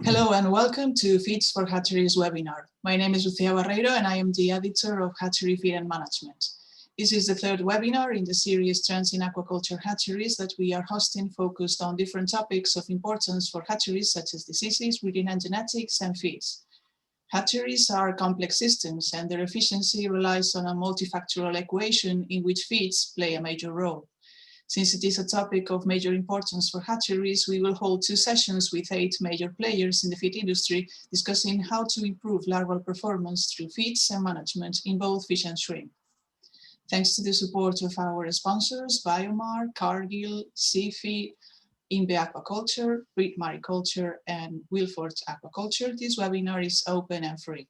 Hello and welcome to Feeds for Hatcheries webinar. My name is Lucía Barreiro and I am the editor of Hatchery Feed Management. This is the third webinar in the series Trends in Aquaculture Hatcheries that we are hosting, focused on different topics of importance for hatcheries such as diseases, breeding and genetics, and feeds. Hatcheries are complex systems and their efficiency relies on a multifactorial equation in which feeds play a major role. Since it is a topic of major importance for hatcheries, we will hold 2 sessions with 8 major players in the feed industry discussing how to improve larval performance through feeds and management in both fish and shrimp. Thanks to the support of our sponsors, BioMar, Cargill, Seafeed, INVE Aquaculture, Mariculture, and Wilford Aquaculture, this webinar is open and free.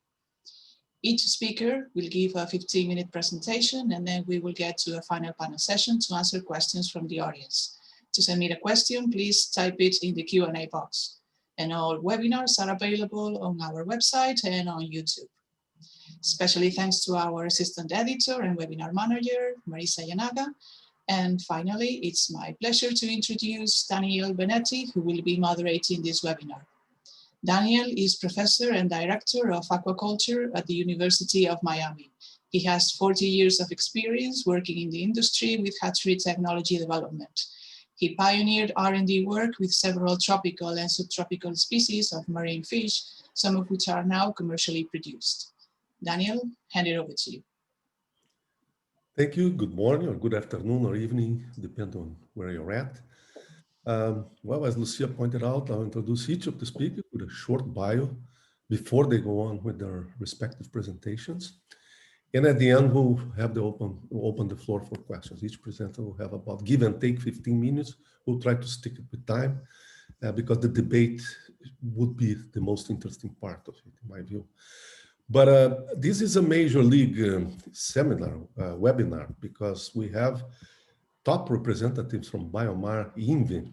Each speaker will give a 15-minute presentation and then we will get to a final panel session to answer questions from the audience. To submit a question, please type it in the Q&A box. And all webinars are available on our website and on YouTube. Especially thanks to our assistant editor and webinar manager, Marisa Yanaga. And finally, it's my pleasure to introduce Daniel Benetti, who will be moderating this webinar. Daniel is Professor and Director of Aquaculture at the University of Miami. He has 40 years of experience working in the industry with hatchery technology development. He pioneered R&D work with several tropical and subtropical species of marine fish, some of which are now commercially produced. Daniel, hand it over to you. Thank you. Good morning or good afternoon or evening, depending on where you're at. Well, as Lucia pointed out, I'll introduce each of the speakers with a short bio before they go on with their respective presentations. And at the end, we'll have open the floor for questions. Each presenter will have about give and take 15 minutes. We'll try to stick it with time because the debate would be the most interesting part of it, in my view. But this is a major league webinar, because we have top representatives from BioMar, INVE,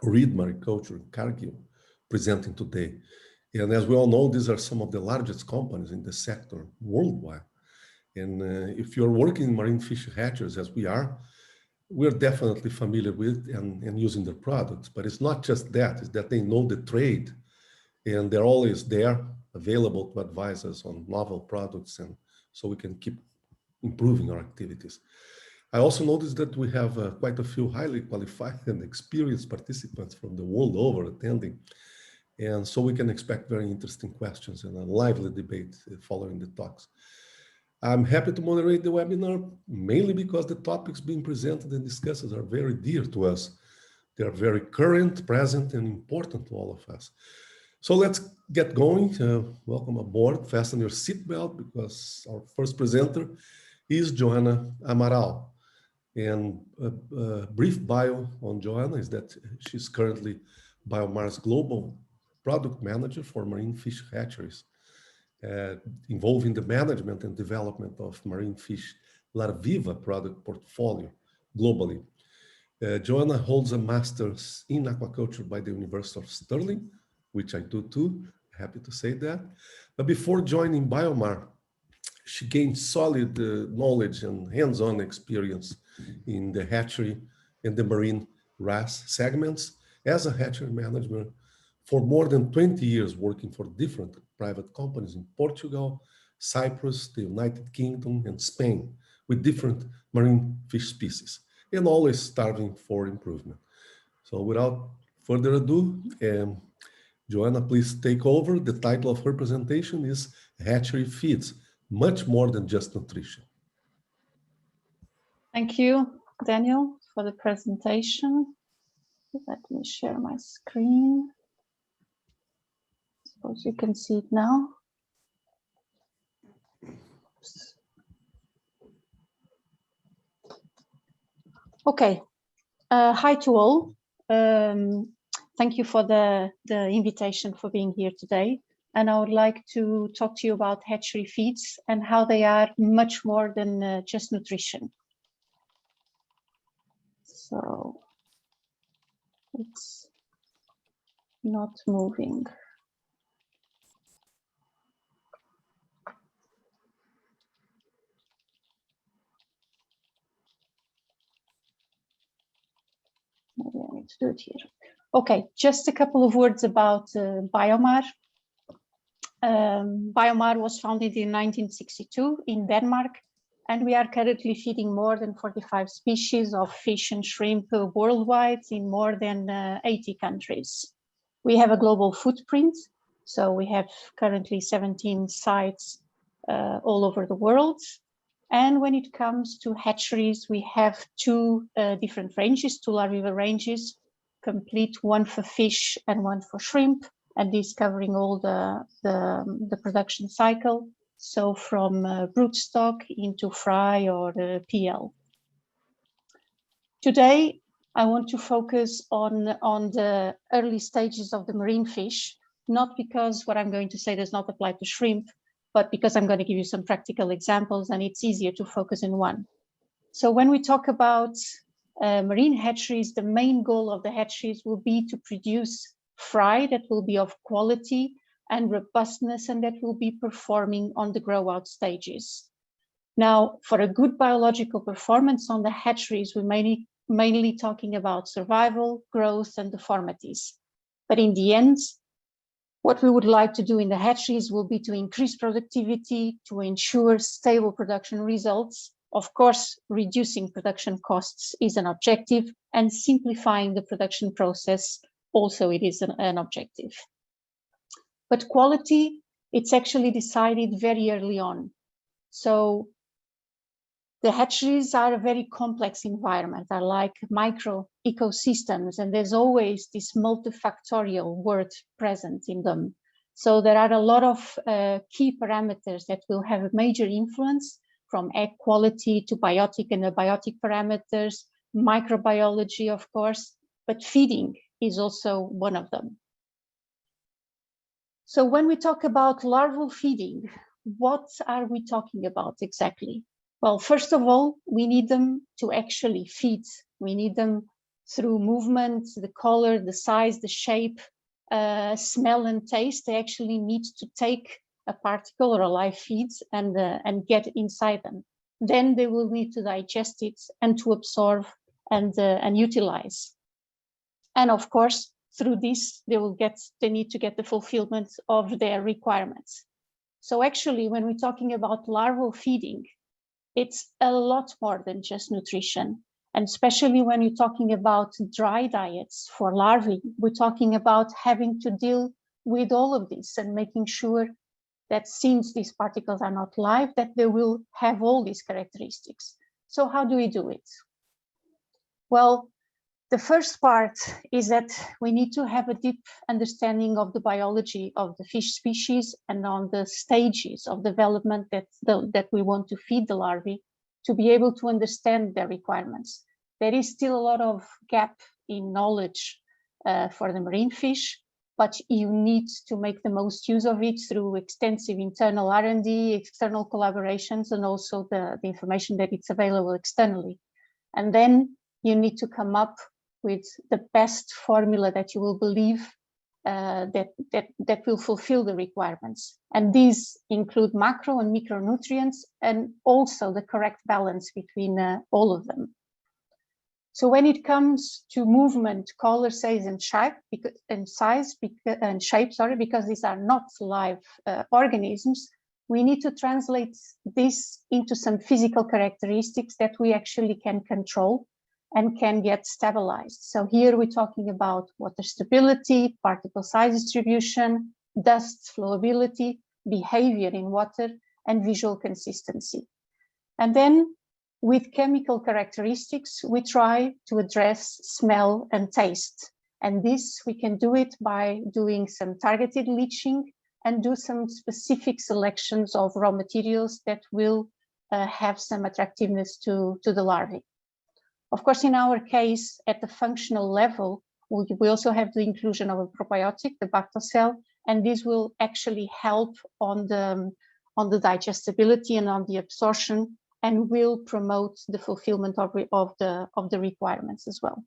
Mariculture, and Cargill presenting today. And as we all know, these are some of the largest companies in the sector worldwide. And if you're working in marine fish hatcheries, as we are, we're definitely familiar with and using their products. But it's not just that, it's that they know the trade and they're always there, available to advise us on novel products, and so we can keep improving our activities. I also noticed that we have quite a few highly qualified and experienced participants from the world over attending. And so we can expect very interesting questions and a lively debate following the talks. I'm happy to moderate the webinar, mainly because the topics being presented and discussed are very dear to us. They are very current, present, and important to all of us. So let's get going. Welcome aboard. Fasten your seatbelt, because our first presenter is Joana Amaral. And a brief bio on Joana is that she's currently BioMar's Global Product Manager for Marine Fish Hatcheries, involving the management and development of marine fish larviva product portfolio globally. Joana holds a master's in aquaculture by the University of Stirling, which I do too, happy to say that. But before joining BioMar, she gained solid knowledge and hands-on experience in the hatchery and the marine RAS segments as a hatchery manager for more than 20 years, working for different private companies in Portugal, Cyprus, the United Kingdom, and Spain with different marine fish species, and always striving for improvement. So without further ado, Joana, please take over. The title of her presentation is Hatchery Feeds, much more than just nutrition. Thank you, Daniel, for the presentation. Let me share my screen. Suppose you can see it now. Oops. Okay. Hi to all. Thank you for the invitation for being here today. And I would like to talk to you about hatchery feeds and how they are much more than just nutrition. So it's not moving. Maybe I need to do it here. Okay, just a couple of words about BioMar. BioMar was founded in 1962 in Denmark, and we are currently feeding more than 45 species of fish and shrimp worldwide in more than 80 countries. We have a global footprint, so we have currently 17 sites all over the world. And when it comes to hatcheries, we have two different ranges, two larvae ranges, complete, one for fish and one for shrimp, and this covering all the production cycle. So from broodstock into fry or PL. Today, I want to focus on the early stages of the marine fish, not because what I'm going to say does not apply to shrimp, but because I'm going to give you some practical examples and it's easier to focus in one. So when we talk about marine hatcheries, the main goal of the hatcheries will be to produce fry that will be of quality and robustness and that will be performing on the grow out stages. Now, for a good biological performance on the hatcheries, we're mainly talking about survival, growth, and deformities. But in the end, what we would like to do in the hatcheries will be to increase productivity, to ensure stable production results. Of course, reducing production costs is an objective, and simplifying the production process also it is an objective. But quality, it's actually decided very early on. So the hatcheries are a very complex environment, are like micro ecosystems, and there's always this multifactorial word present in them. So there are a lot of key parameters that will have a major influence, from egg quality to biotic and abiotic parameters, microbiology, of course, but feeding is also one of them. So when we talk about larval feeding, what are we talking about exactly? Well, first of all, we need them to actually feed. We need them through movement, the color, the size, the shape, smell and taste. They actually need to take a particle or a live feed and get inside them. Then they will need to digest it and to absorb and utilize. And of course, through this, they need to get the fulfillment of their requirements. So actually, when we're talking about larval feeding, it's a lot more than just nutrition. And especially when you're talking about dry diets for larvae, we're talking about having to deal with all of this and making sure that since these particles are not live, that they will have all these characteristics. So how do we do it? Well, the first part is that we need to have a deep understanding of the biology of the fish species and on the stages of development that we want to feed the larvae to be able to understand their requirements. There is still a lot of gap in knowledge for the marine fish, but you need to make the most use of it through extensive internal R&D, external collaborations, and also the information that it's available externally. And then you need to come up with the best formula that you will believe that will fulfill the requirements. And these include macro and micronutrients and also the correct balance between all of them. So when it comes to movement, color, size, and shape, because these are not live organisms, we need to translate this into some physical characteristics that we actually can control and can get stabilized. So here we're talking about water stability, particle size distribution, dust flowability, behavior in water, and visual consistency. And then with chemical characteristics, we try to address smell and taste. And this, we can do it by doing some targeted leaching and do some specific selections of raw materials that will have some attractiveness to the larvae. Of course, in our case, at the functional level, we also have the inclusion of a probiotic, the bactocell, and this will actually help on the digestibility and on the absorption, and will promote the fulfillment of the requirements as well.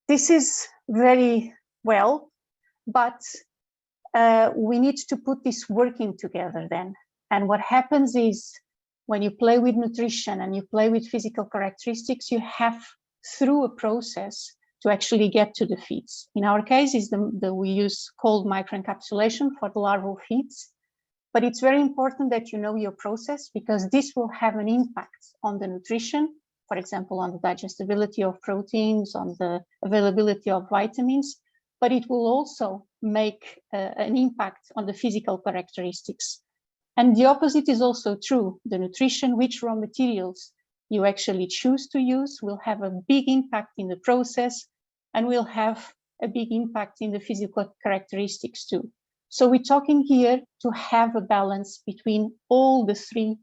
This is very well, but we need to put this working together then. And what happens is, when you play with nutrition and you play with physical characteristics, you have, through a process, to actually get to the feeds. In our case, we use cold microencapsulation for the larval feeds. But it's very important that you know your process, because this will have an impact on the nutrition, for example, on the digestibility of proteins, on the availability of vitamins, but it will also make an impact on the physical characteristics. And the opposite is also true. The nutrition, which raw materials you actually choose to use, will have a big impact in the process and will have a big impact in the physical characteristics too. So we're talking here to have a balance between all the three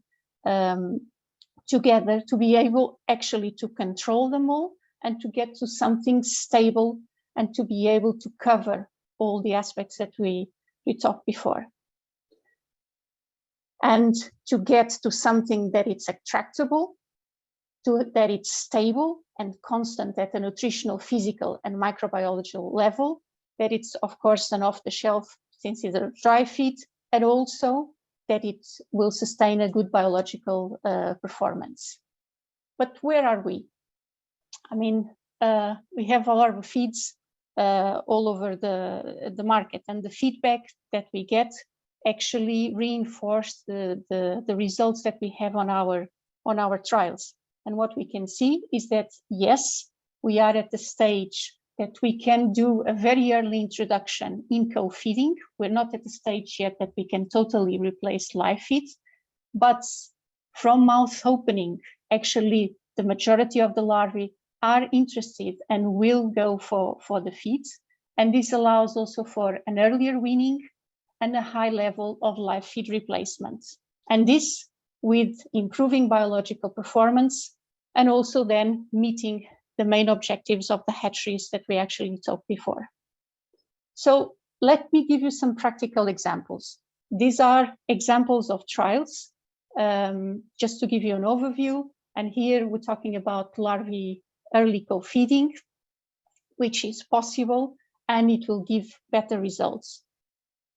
together, to be able actually to control them all and to get to something stable and to be able to cover all the aspects that we talked before. And to get to something that it's attractable, that it's stable and constant at a nutritional, physical, and microbiological level, that it's, of course, an off-the-shelf, since it's a dry feed, and also that it will sustain a good biological performance. But where are we? I mean, we have a lot of feeds all over the market, and the feedback that we get actually reinforce the results that we have on our trials. And what we can see is that, yes, we are at the stage that we can do a very early introduction in co-feeding. We're not at the stage yet that we can totally replace live feed, but from mouth opening, actually the majority of the larvae are interested and will go for the feeds. And this allows also for an earlier weaning and a high level of live feed replacement. And this with improving biological performance and also then meeting the main objectives of the hatcheries that we actually talked before. So let me give you some practical examples. These are examples of trials, just to give you an overview. And here we're talking about larvae early co-feeding, which is possible, and it will give better results.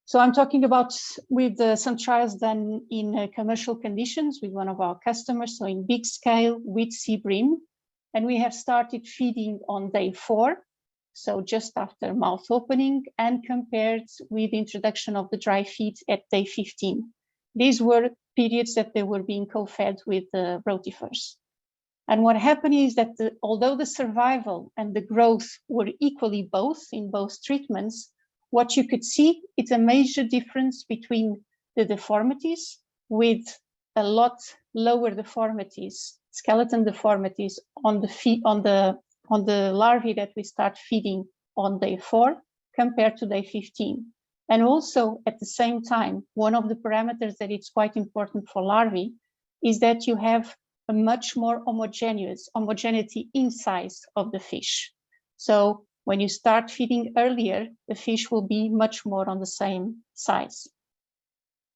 So I'm talking about with some trials done in commercial conditions with one of our customers, so in big scale with sea bream. And we have started feeding on day 4, so just after mouth opening, and compared with the introduction of the dry feed at day 15. These were periods that they were being co-fed with rotifers. And what happened is that although the survival and the growth were equally both in both treatments, what you could see is a major difference between the deformities, with a lot lower deformities, skeleton deformities on the larvae that we start feeding on day 4 compared to day 15. And also at the same time, one of the parameters that it's quite important for larvae is that you have a much more homogeneity in size of the fish. So when you start feeding earlier, the fish will be much more on the same size.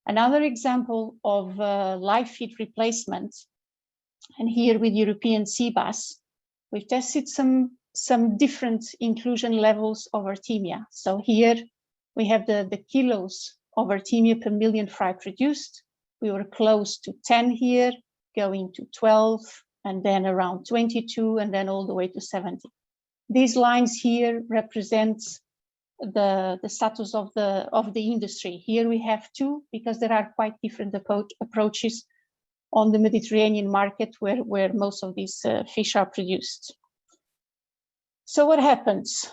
Another example of live feed replacement, and here with European sea bass, we've tested some different inclusion levels of Artemia. So here we have the kilos of Artemia per million fry produced. We were close to 10 here, going to 12, and then around 22, and then all the way to 70. These lines here represent the status of the industry. Here we have 2, because there are quite different approaches on the Mediterranean market where most of these fish are produced. So what happens?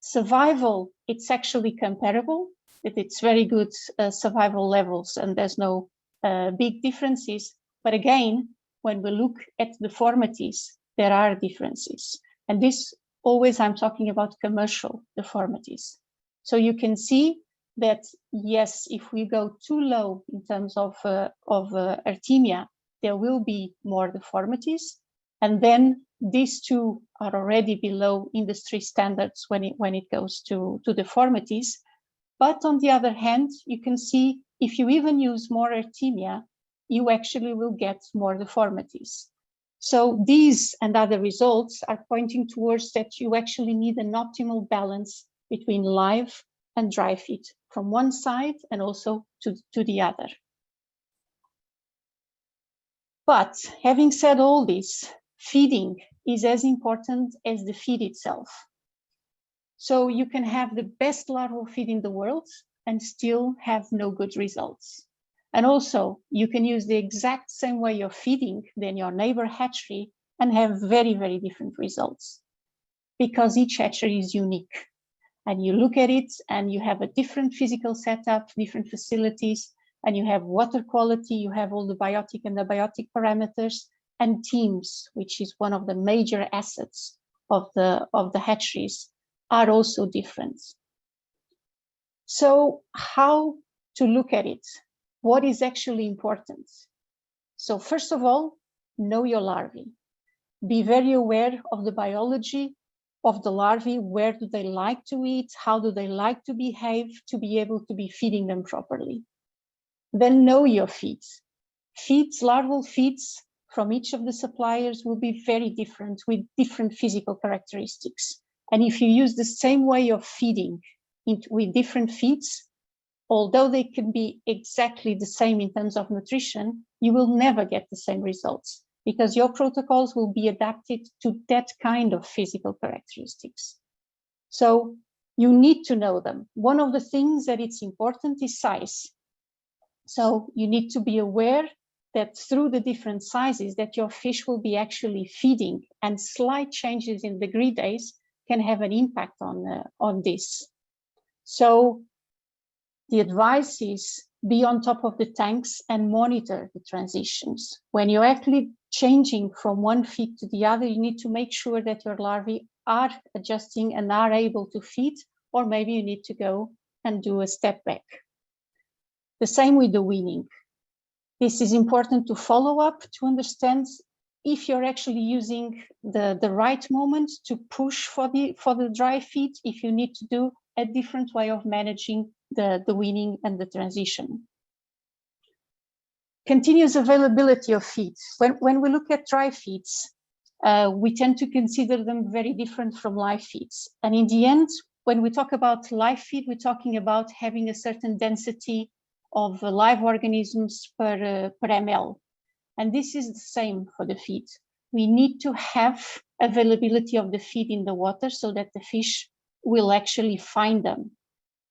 Survival, it's actually comparable. It's very good survival levels, and there's no big differences. But again, when we look at deformities, there are differences. And this always, I'm talking about commercial deformities. So you can see that, yes, if we go too low in terms of Artemia, there will be more deformities. And then these 2 are already below industry standards when it goes to deformities. But on the other hand, you can see if you even use more Artemia, you actually will get more deformities. So these and other results are pointing towards that you actually need an optimal balance between live and dry feed from one side and also to the other. But having said all this, feeding is as important as the feed itself. So you can have the best larval feed in the world and still have no good results. And also, you can use the exact same way of feeding than your neighbor hatchery and have very, very different results, because each hatchery is unique. And you look at it and you have a different physical setup, different facilities, and you have water quality, you have all the biotic and abiotic parameters, and teams, which is one of the major assets of the hatcheries, are also different. So how to look at it? What is actually important? So first of all, know your larvae. Be very aware of the biology of the larvae. Where do they like to eat? How do they like to behave to be able to be feeding them properly? Then know your feeds. Larval feeds from each of the suppliers will be very different with different physical characteristics. And if you use the same way of feeding with different feeds, although they can be exactly the same in terms of nutrition, you will never get the same results because your protocols will be adapted to that kind of physical characteristics. So you need to know them. One of the things that it's important is size. So you need to be aware that through the different sizes that your fish will be actually feeding, and slight changes in the degree days can have an impact on this. So the advice is be on top of the tanks and monitor the transitions. When you're actually changing from one feed to the other, you need to make sure that your larvae are adjusting and are able to feed, or maybe you need to go and do a step back. The same with the weaning. This is important to follow up to understand if you're actually using the right moment to push for the dry feed, if you need to do a different way of managing the weaning and the transition. Continuous availability of feeds. When we look at dry feeds, we tend to consider them very different from live feeds. And in the end, when we talk about live feed, we're talking about having a certain density of live organisms per ml. And this is the same for the feed. We need to have availability of the feed in the water so that the fish will actually find them.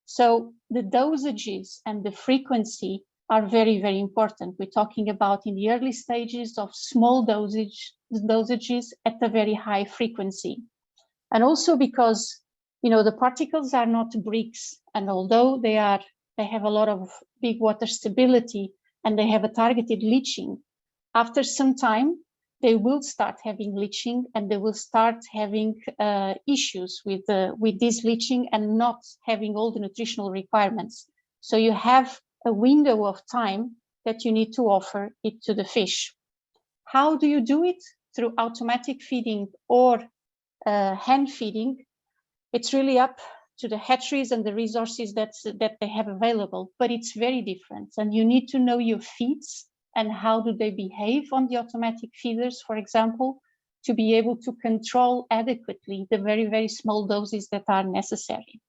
So the dosages and the frequency are very, very important. We're talking about in the early stages of small dosages at a very high frequency. And also because, you know, the particles are not bricks, and although they have a lot of big water stability and they have a targeted leaching, after some time, they will start having leaching and they will start having issues with this leaching and not having all the nutritional requirements. So you have a window of time that you need to offer it to the fish. How do you do it? Through automatic feeding or hand feeding. It's really up to the hatcheries and the resources that they have available, but it's very different. And you need to know your feeds and how do they behave on the automatic feeders, for example, to be able to control adequately the very, very small doses that are necessary.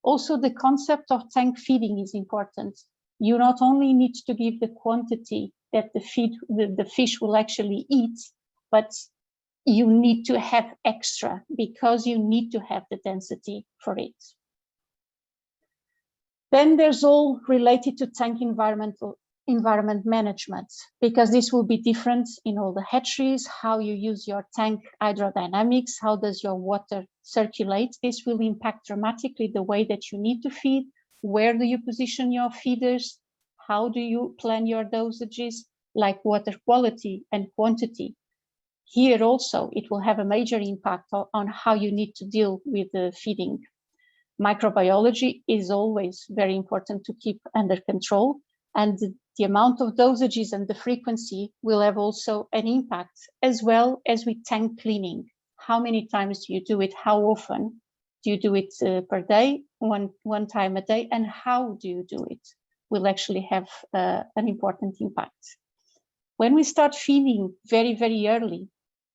Also, the concept of tank feeding is important. You not only need to give the quantity that the fish will actually eat, but you need to have extra because you need to have the density for it. Then there's all related to tank environment management, because this will be different in all the hatcheries, how you use your tank hydrodynamics, how does your water circulate. This will impact dramatically the way that you need to feed, where do you position your feeders, how do you plan your dosages, like water quality and quantity. Here also, it will have a major impact on how you need to deal with the feeding. Microbiology is always very important to keep under control, and the amount of dosages and the frequency will have also an impact, as well as with tank cleaning. How many times do you do it? How often do you do it per day, one time a day, and how do you do it will actually have an important impact. When we start feeding very, very early,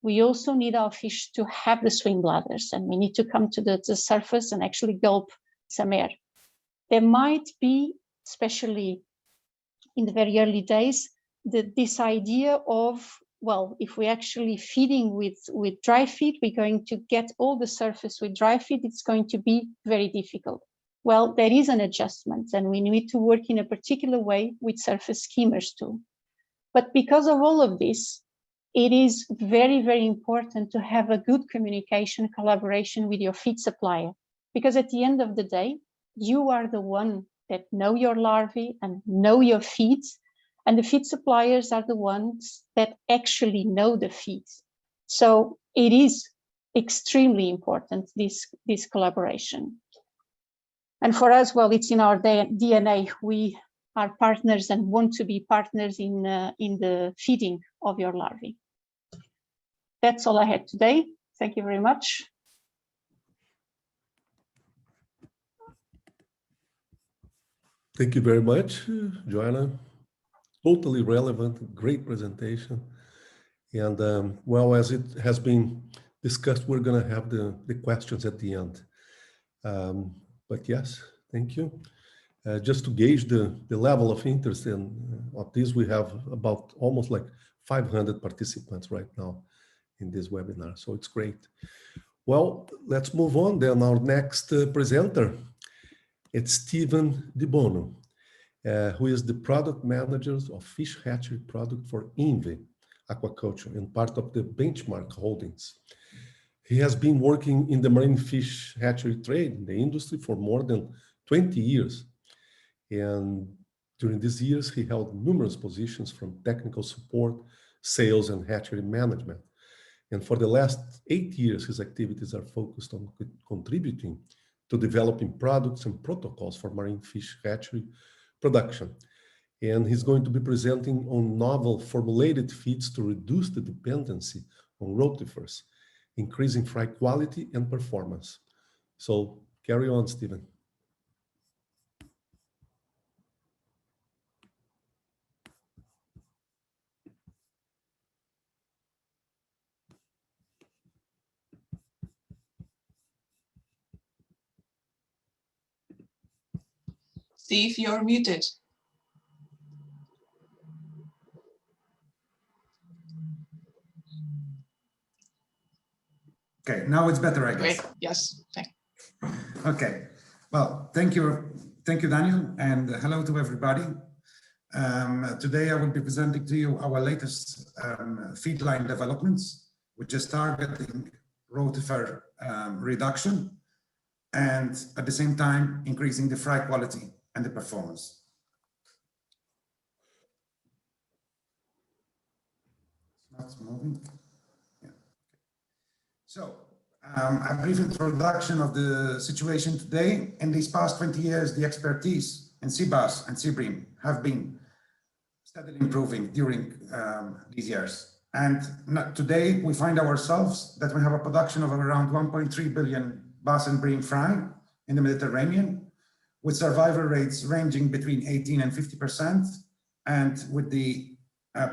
we also need our fish to have the swim bladders, and we need to come to the surface and actually gulp some air. There might be, especially in the very early days, this idea of well, if we're actually feeding with dry feed, we're going to get all the surface with dry feed. It's going to be very difficult. Well, there is an adjustment, and we need to work in a particular way with surface skimmers too. But because of all of this, it is very, very important to have a good communication, collaboration with your feed supplier, because at the end of the day, you are the one that know your larvae and know your feeds, and the feed suppliers are the ones that actually know the feeds. So it is extremely important, this collaboration. And for us, well, it's in our DNA. We are partners and want to be partners in the feeding of your larvae. That's all I had today. Thank you very much. Thank you very much, Joana. Totally relevant, great presentation. And well, as it has been discussed, we're going to have the questions at the end. But yes, thank you. Just to gauge the level of interest in of this, we have about almost like 500 participants right now in this webinar, so it's great. Well, let's move on then. Our next presenter, it's Stephen Debono, who is the product manager of fish hatchery product for INVE Aquaculture and part of the Benchmark Holdings. He has been working in the marine fish hatchery trade in the industry for more than 20 years. And during these years, he held numerous positions from technical support, sales, and hatchery management. And for the last 8 years, his activities are focused on contributing to developing products and protocols for marine fish hatchery production. And he's going to be presenting on novel formulated feeds to reduce the dependency on rotifers, increasing fry quality and performance. So carry on, Stephen. Steve, you're muted. Okay, now it's better, I guess. Great. Yes, thank you. Okay, well, thank you, Daniel, and hello to everybody. Today I will be presenting to you our latest feed line developments, which is targeting rotifer reduction and at the same time increasing the fry quality and the performance. It's not moving. Yeah. So a brief introduction of the situation today. In these past 20 years, the expertise in sea bass and sea bream have been steadily improving during these years. And today we find ourselves that we have a production of around 1.3 billion bass and bream fry in the Mediterranean, with survival rates ranging between 18 and 50%, and with the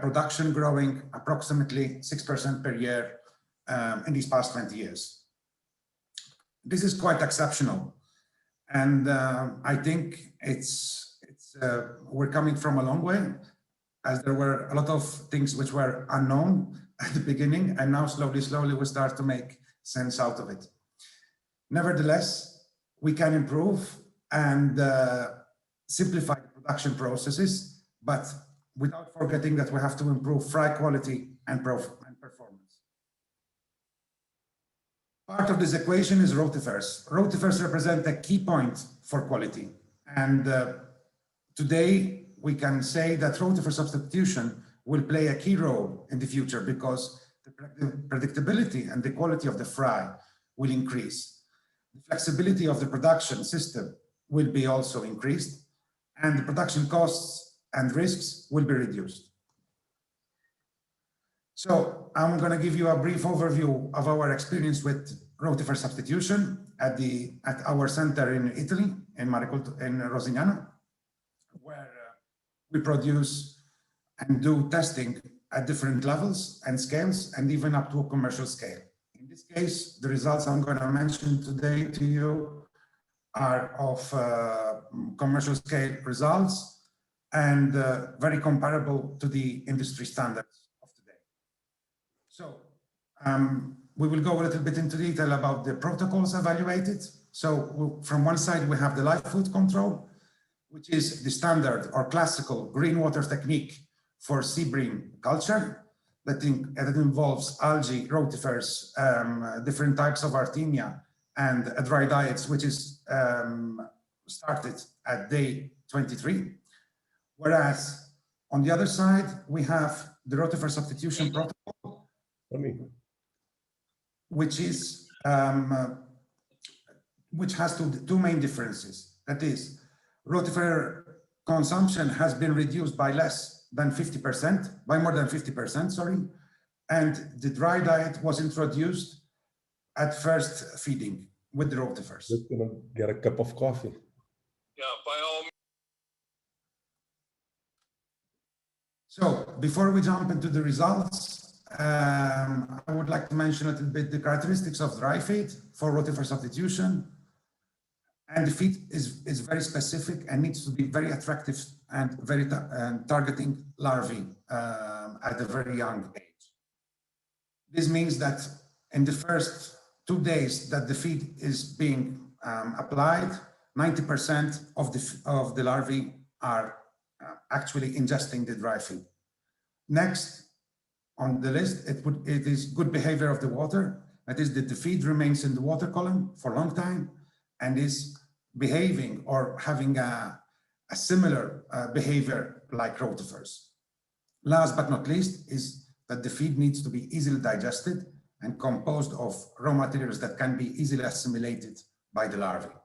production growing approximately 6% per year in these past 20 years. This is quite exceptional, and I think we're coming from a long way, as there were a lot of things which were unknown at the beginning, and now slowly we start to make sense out of it. Nevertheless, we can improve and simplify the production processes, but without forgetting that we have to improve fry quality and performance. Part of this equation is rotifers. Rotifers represent a key point for quality. And today we can say that rotifer substitution will play a key role in the future because the predictability and the quality of the fry will increase. The flexibility of the production system will be also increased, and the production costs and risks will be reduced. So I'm going to give you a brief overview of our experience with rotifer substitution at our center in Italy, in Mariculture, in Rosignano, where we produce and do testing at different levels and scales, and even up to a commercial scale. In this case, the results I'm going to mention today to you are of commercial scale results and very comparable to the industry standards of today. So we will go a little bit into detail about the protocols evaluated. So from one side, we have the live food control, which is the standard or classical green water technique for sea bream culture that involves algae, rotifers, different types of Artemia, and a dry diet, which is started at day 23. Whereas on the other side, we have the rotifer substitution protocol, which is which has two main differences. That is, rotifer consumption has been reduced by less than 50%, by more than 50%, sorry, and the dry diet was introduced at first feeding with the rotifers. Just gonna get a cup of coffee. Yeah, by all means. So before we jump into the results, I would like to mention a little bit the characteristics of dry feed for rotifer substitution. And the feed is very specific and needs to be very attractive and very targeting larvae at a very young age. This means that in the first 2 days that the feed is being applied, 90% of the larvae are actually ingesting the dry feed. Next on the list, it is good behavior of the water. That is that the feed remains in the water column for a long time and is behaving or having a similar behavior like rotifers. Last but not least is that the feed needs to be easily digested and composed of raw materials that can be easily assimilated by the larvae.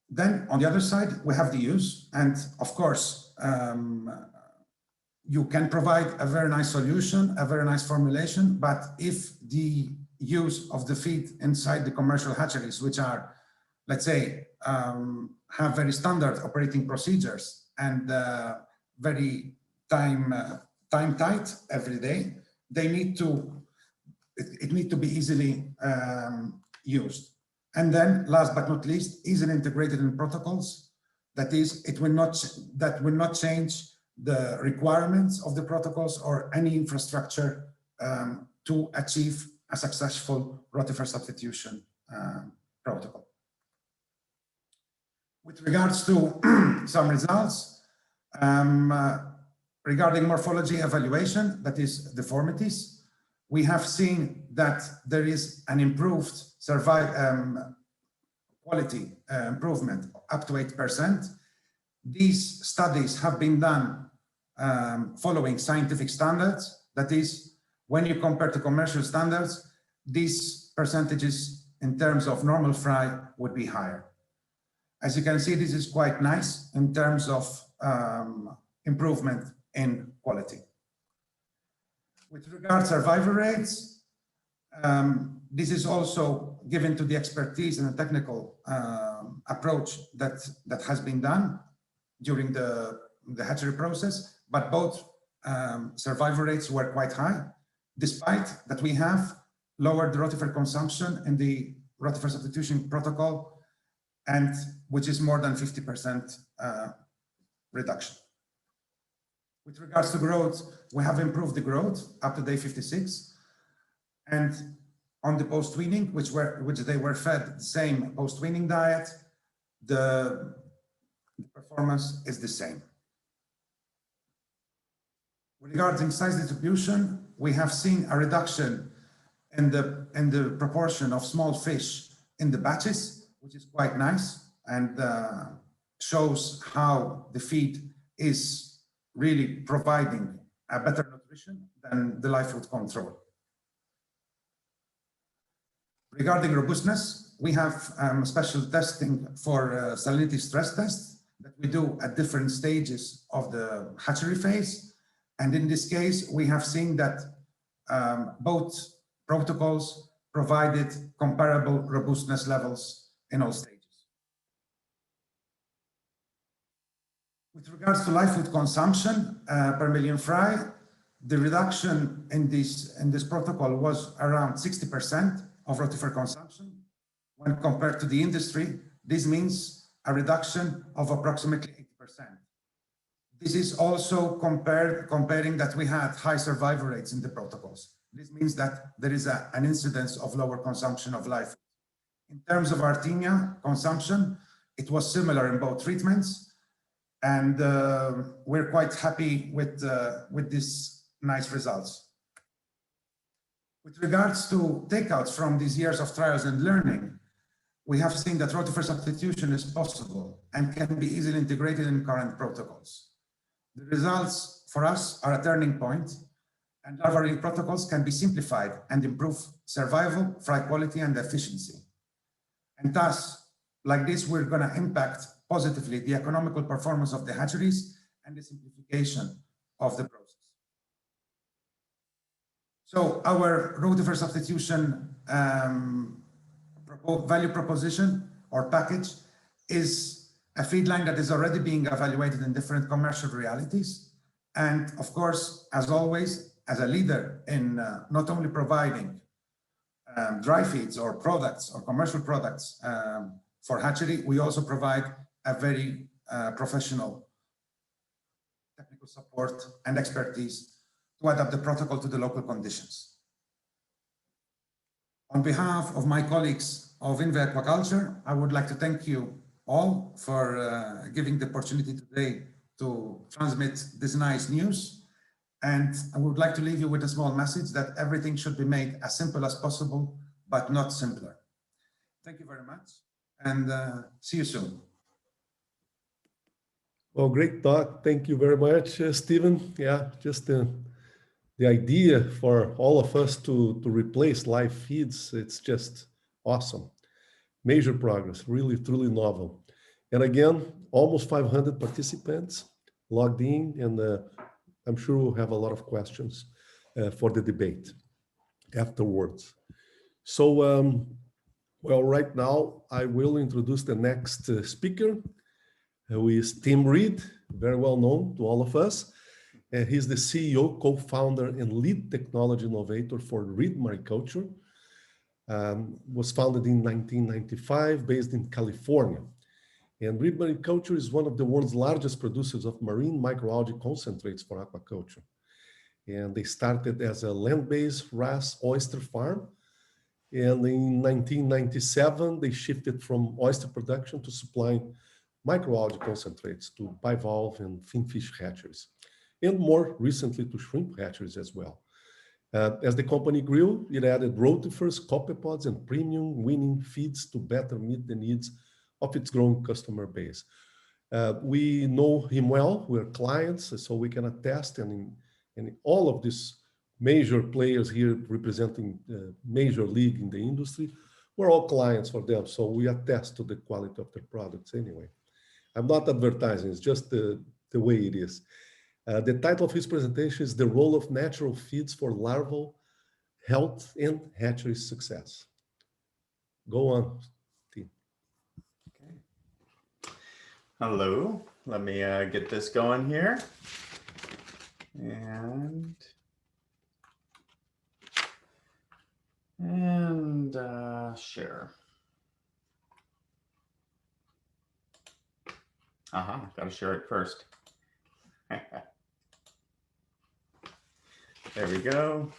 Then on the other side, we have the use, and of course, you can provide a very nice solution, a very nice formulation, but if the use of the feed inside the commercial hatcheries, which are, let's say, have very standard operating procedures and very time tight every day, they need to, it need to be easily used. And then last but not least, easily integrated in protocols. That is, it will not change the requirements of the protocols or any infrastructure to achieve a successful rotifer substitution protocol. With regards to some results, regarding morphology evaluation, that is deformities, we have seen that there is an improved quality improvement up to 8%. These studies have been done following scientific standards. That is, when you compare to commercial standards, these percentages in terms of normal fry would be higher. As you can see, this is quite nice in terms of improvement in quality. With regard to survival rates, this is also given to the expertise and the technical approach that has been done during the hatchery process, but both survival rates were quite high, despite that we have lowered the rotifer consumption in the rotifer substitution protocol, and which is more than 50% reduction. With regards to growth, we have improved the growth up to day 56, and on the post-weaning, which they were fed the same post-weaning diet, the performance is the same. Regarding size distribution, we have seen a reduction in the proportion of small fish in the batches, which is quite nice and shows how the feed is really providing a better nutrition than the live food control. Regarding robustness, we have special testing for salinity stress tests that we do at different stages of the hatchery phase. And in this case, we have seen that both protocols provided comparable robustness levels in all stages. With regards to live food consumption per million fry, the reduction in this protocol was around 60% of rotifer consumption. When compared to the industry, this means a reduction of approximately 80%. This is also comparing that we had high survival rates in the protocols. This means that there is an incidence of lower consumption of live feed. In terms of Artemia consumption, it was similar in both treatments, and we're quite happy with these nice results. With regards to takeouts from these years of trials and learning, we have seen that rotifer substitution is possible and can be easily integrated in current protocols. The results for us are a turning point, and larval protocols can be simplified and improve survival, fry quality, and efficiency. And thus, like this, we're going to impact positively the economical performance of the hatcheries and the simplification of the process. So our rotifer substitution value proposition or package is a feed line that is already being evaluated in different commercial realities. And of course, as always, as a leader in not only providing dry feeds or products or commercial products for hatchery, we also provide a very professional technical support and expertise to adapt the protocol to the local conditions. On behalf of my colleagues of INVE Aquaculture, I would like to thank you all for giving the opportunity today to transmit this nice news. And I would like to leave you with a small message that everything should be made as simple as possible, but not simpler. Thank you very much, and see you soon. Well, great talk. Thank you very much, Stephen. Yeah, just the idea for all of us to replace live feeds, it's just awesome. Major progress, really, truly novel. And again, almost 500 participants logged in, and I'm sure we'll have a lot of questions for the debate afterwards. So, well, right now, I will introduce the next speaker, who is Tim Reed, very well known to all of us. He's the CEO, co-founder, and lead technology innovator for Reed Mariculture. Was founded in 1995, based in California. And Reed Mariculture is one of the world's largest producers of marine microalgae concentrates for aquaculture. And they started as a land-based wrasse oyster farm. And in 1997, they shifted from oyster production to supplying microalgae concentrates to bivalve and finfish hatcheries, and more recently to shrimp hatcheries as well. As the company grew, it added rotifers, copepods, and premium winning feeds to better meet the needs of its growing customer base. We know him well, we're clients, so we can attest, and all of these major players here representing major league in the industry, we're all clients for them, so we attest to the quality of their products anyway. I'm not advertising, it's just the way it is. The title of his presentation is The Role of Natural Feeds for Larval Health and Hatchery Success. Go on, Tim. Okay. Hello, let me get this going here. And share. Gotta share it first. There we go.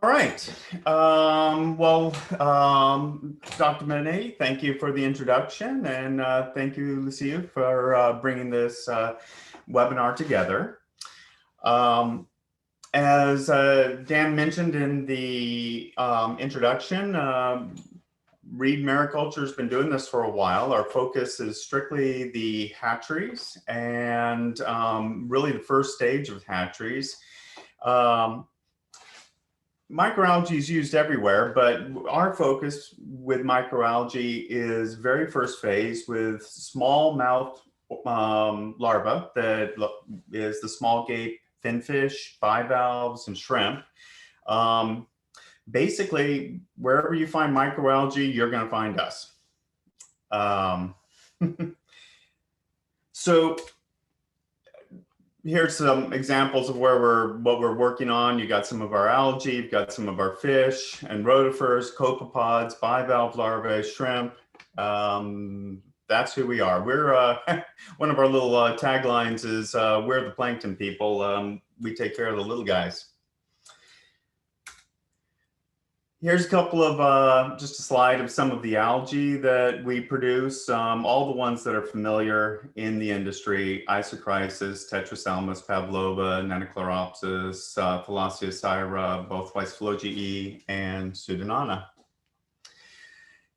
All right. Dr. Benetti, thank you for the introduction, and thank you, Lucia, for bringing this webinar together. As Dan mentioned in the introduction, Reed Mariculture has been doing this for a while. Our focus is strictly the hatcheries and really the first stage of hatcheries. Microalgae is used everywhere, but our focus with microalgae is very first phase with small mouth larvae that is the small gape finfish, bivalves, and shrimp. Basically, wherever you find microalgae, you're going to find us. So here's some examples of what we're working on. You got some of our algae, you've got some of our fish and rotifers, copepods, bivalve larvae, shrimp. That's who we are. We're one of our little taglines is we're the plankton people. We take care of the little guys. Here's a couple of, just a slide of some of the algae that we produce. All the ones that are familiar in the industry: Isochrysis, Tetrasalmus pavlova, Nannochloropsis, Thalassiocyra, both Weisflogii, and Pseudonana.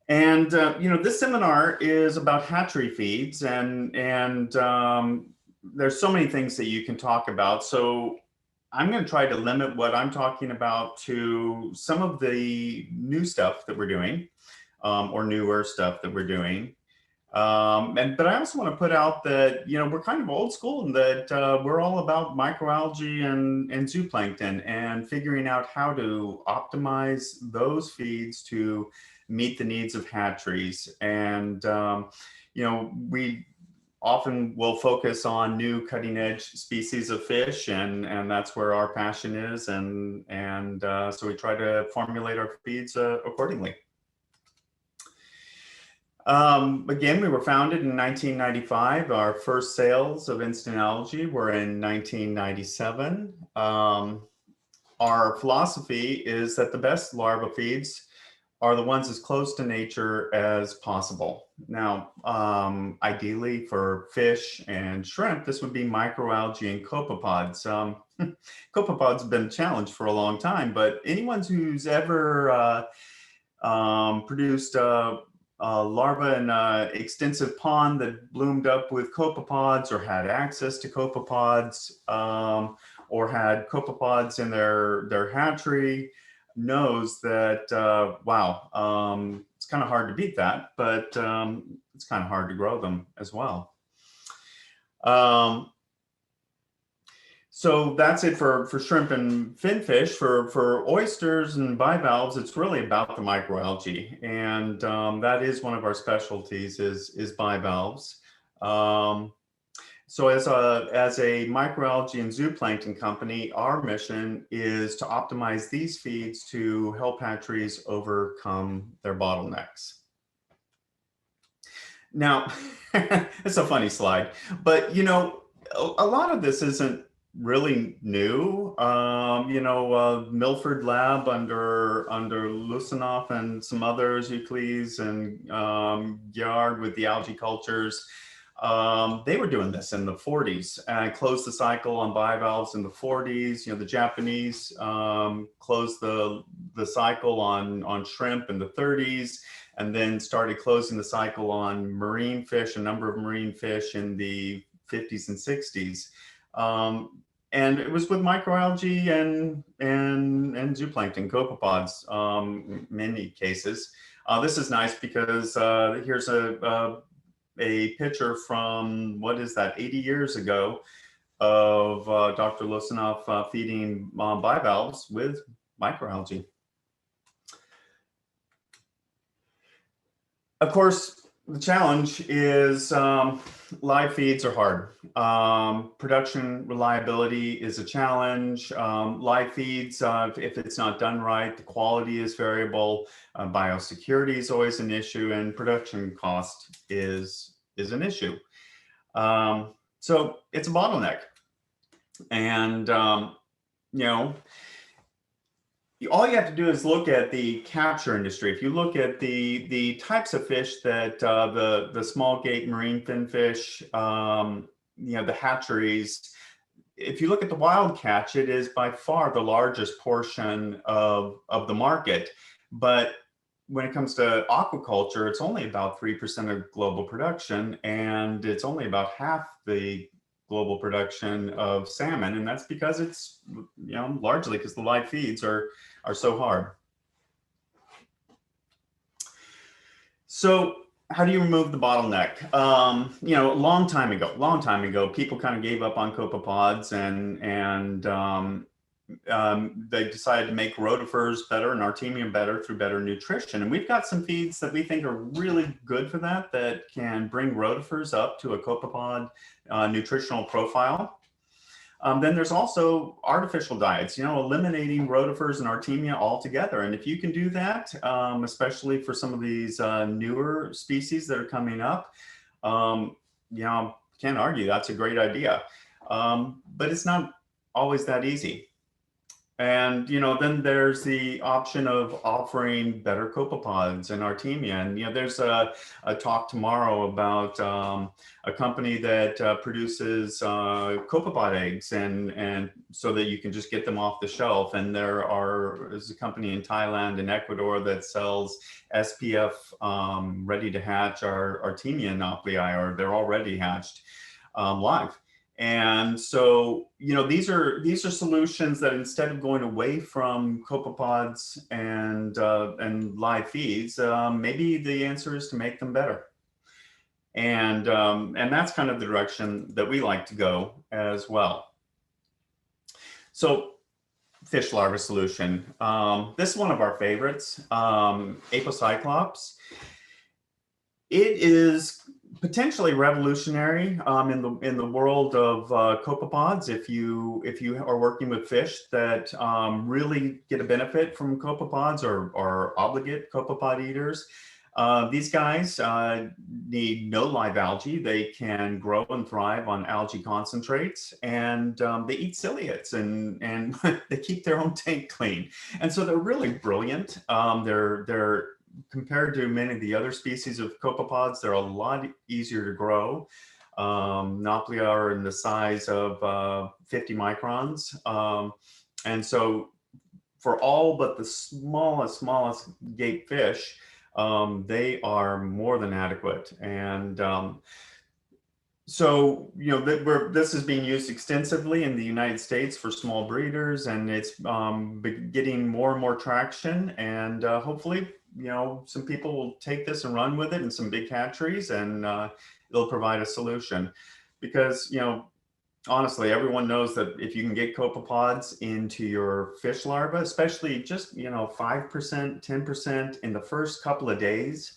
And, you know, this seminar is about hatchery feeds, and there's so many things that you can talk about. So I'm going to try to limit what I'm talking about to some of the new stuff that we're doing, or newer stuff that we're doing. But I also want to put out that, you know, we're kind of old school and that we're all about microalgae and zooplankton and figuring out how to optimize those feeds to meet the needs of hatcheries. And, you know, we often will focus on new cutting edge species of fish, and that's where our passion is. And so we try to formulate our feeds accordingly. Again, we were founded in 1995. Our first sales of instant algae were in 1997. Our philosophy is that the best larva feeds are the ones as close to nature as possible. Now, ideally for fish and shrimp, this would be microalgae and copepods. Copepods have been a challenge for a long time, but anyone who's ever produced a larva in an extensive pond that bloomed up with copepods, or had access to copepods, or had copepods in their hatchery, knows that, wow, it's kind of hard to beat that, but it's kind of hard to grow them as well. So that's it for shrimp and finfish. For oysters and bivalves, it's really about the microalgae, and that is one of our specialties is bivalves. So as a microalgae and zooplankton company, our mission is to optimize these feeds to help hatcheries overcome their bottlenecks. Now, it's a funny slide, but you know, a lot of this isn't really new. You know, Milford Lab under Lusinoff and some others, Euclides and Gyard with the algae cultures. They were doing this in the 40s and closed the cycle on bivalves in the 40s. You know, the Japanese closed the cycle on shrimp in the 30s, and then started closing the cycle on marine fish, a number of marine fish in the 50s and 60s. And it was with microalgae and zooplankton, copepods, many cases. This is nice because here's a picture from, what is that, 80 years ago, of Dr. Lusinoff feeding bivalves with microalgae. Of course, the challenge is live feeds are hard. Production reliability is a challenge. Live feeds, if it's not done right, the quality is variable. Biosecurity is always an issue, and production cost is an issue. So it's a bottleneck. And, you know, all you have to do is look at the capture industry. If you look at the types of fish that the small gate marine finfish, you know, the hatcheries, if you look at the wild catch, it is by far the largest portion of the market. But when it comes to aquaculture, it's only about 3% of global production, and it's only about half the global production of salmon. And that's because it's, you know, largely because the live feeds are so hard. So how do you remove the bottleneck? You know, a long time ago, people kind of gave up on copepods, and they decided to make rotifers better and artemium better through better nutrition. And we've got some feeds that we think are really good for that can bring rotifers up to a copepod nutritional profile. Then there's also artificial diets, eliminating rotifers and Artemia altogether. And if you can do that, especially for some of these newer species that are coming up, can't argue that's a great idea. But it's not always that easy. And, then there's the option of offering better copepods and Artemia. And, there's a talk tomorrow about a company that produces copepod eggs and so that you can just get them off the shelf. And there's a company in Thailand and Ecuador that sells SPF ready to hatch our Artemia nauplii, or they're already hatched live. And so, these are solutions that instead of going away from copepods and live feeds, maybe the answer is to make them better. And that's kind of the direction that we like to go as well. So, fish larva solution. This is one of our favorites, Apocyclops. It is potentially revolutionary in the world of copepods. If you are working with fish that really get a benefit from copepods or obligate copepod eaters, these guys need no live algae. They can grow and thrive on algae concentrates, and they eat ciliates and they keep their own tank clean. And so they're really brilliant. They're compared to many of the other species of copepods, they're a lot easier to grow. Nauplii are in the size of 50 microns. And so for all but the smallest gape fish, they are more than adequate. And so, this is being used extensively in the United States for small breeders, and it's getting more and more traction. And hopefully, some people will take this and run with it in some big hatcheries, and it'll provide a solution. Because, honestly, everyone knows that if you can get copepods into your fish larvae, especially just, 5%, 10% in the first couple of days,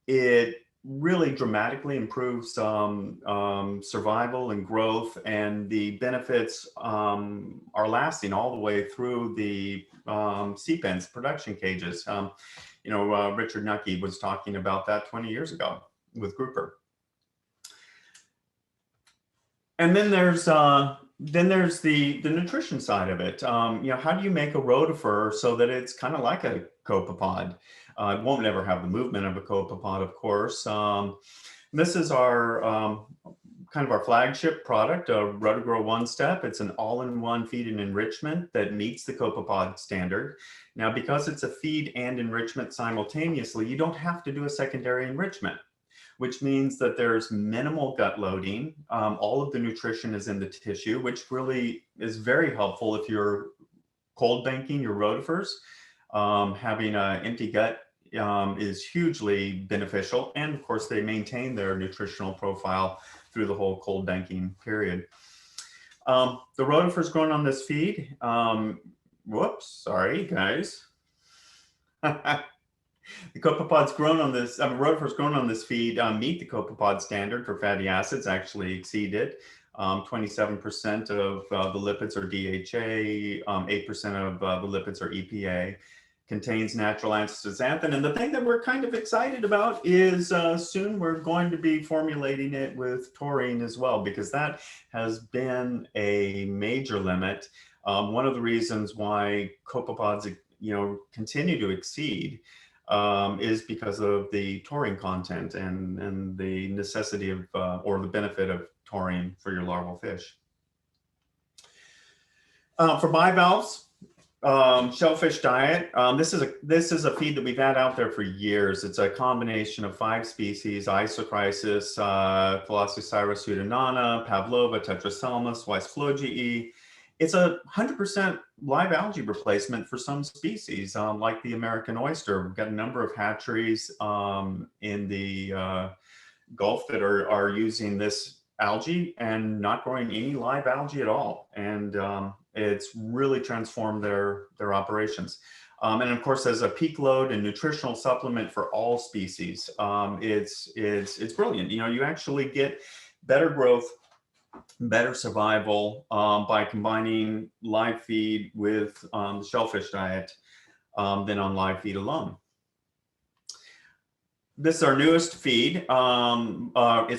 it really dramatically improves survival and growth, and the benefits are lasting all the way through the sea pens, production cages. Richard Nucky was talking about that 20 years ago with grouper. And then there's the nutrition side of it. How do you make a rotifer so that it's kind of like a copepod? It won't never have the movement of a copepod, of course. This is our kind of our flagship product, RotoGrow One Step. It's an all-in-one feed and enrichment that meets the copepod standard. Now, because it's a feed and enrichment simultaneously, you don't have to do a secondary enrichment, which means that there's minimal gut loading. All of the nutrition is in the tissue, which really is very helpful if you're cold banking your rotifers. Having an empty gut is hugely beneficial. And of course, they maintain their nutritional profile through the whole cold banking period. The rotifers grown on this feed, whoops, sorry guys. The copepods grown on this, rotifers grown on this feed meet the copepod standard for fatty acids, actually exceed it. 27% of the lipids are DHA, 8% of the lipids are EPA, contains natural antistaxanthin. And the thing that we're kind of excited about is soon we're going to be formulating it with taurine as well, because that has been a major limit. One of the reasons why copepods continue to exceed is because of the taurine content and the necessity of or the benefit of taurine for your larval fish. For bivalves, shellfish diet. This is a feed that we've had out there for years. It's a combination of 5 species: Isochrysis, Phyllocycyrus pseudonana, Pavlova, Tetraselmis, Weisflogii. It's a 100% live algae replacement for some species, like the American oyster. We've got a number of hatcheries in the Gulf that are using this algae and not growing any live algae at all. And it's really transformed their operations. And of course, as a peak load and nutritional supplement for all species, it's brilliant. You actually get better growth better survival by combining live feed with the shellfish diet than on live feed alone. This is our newest feed. It's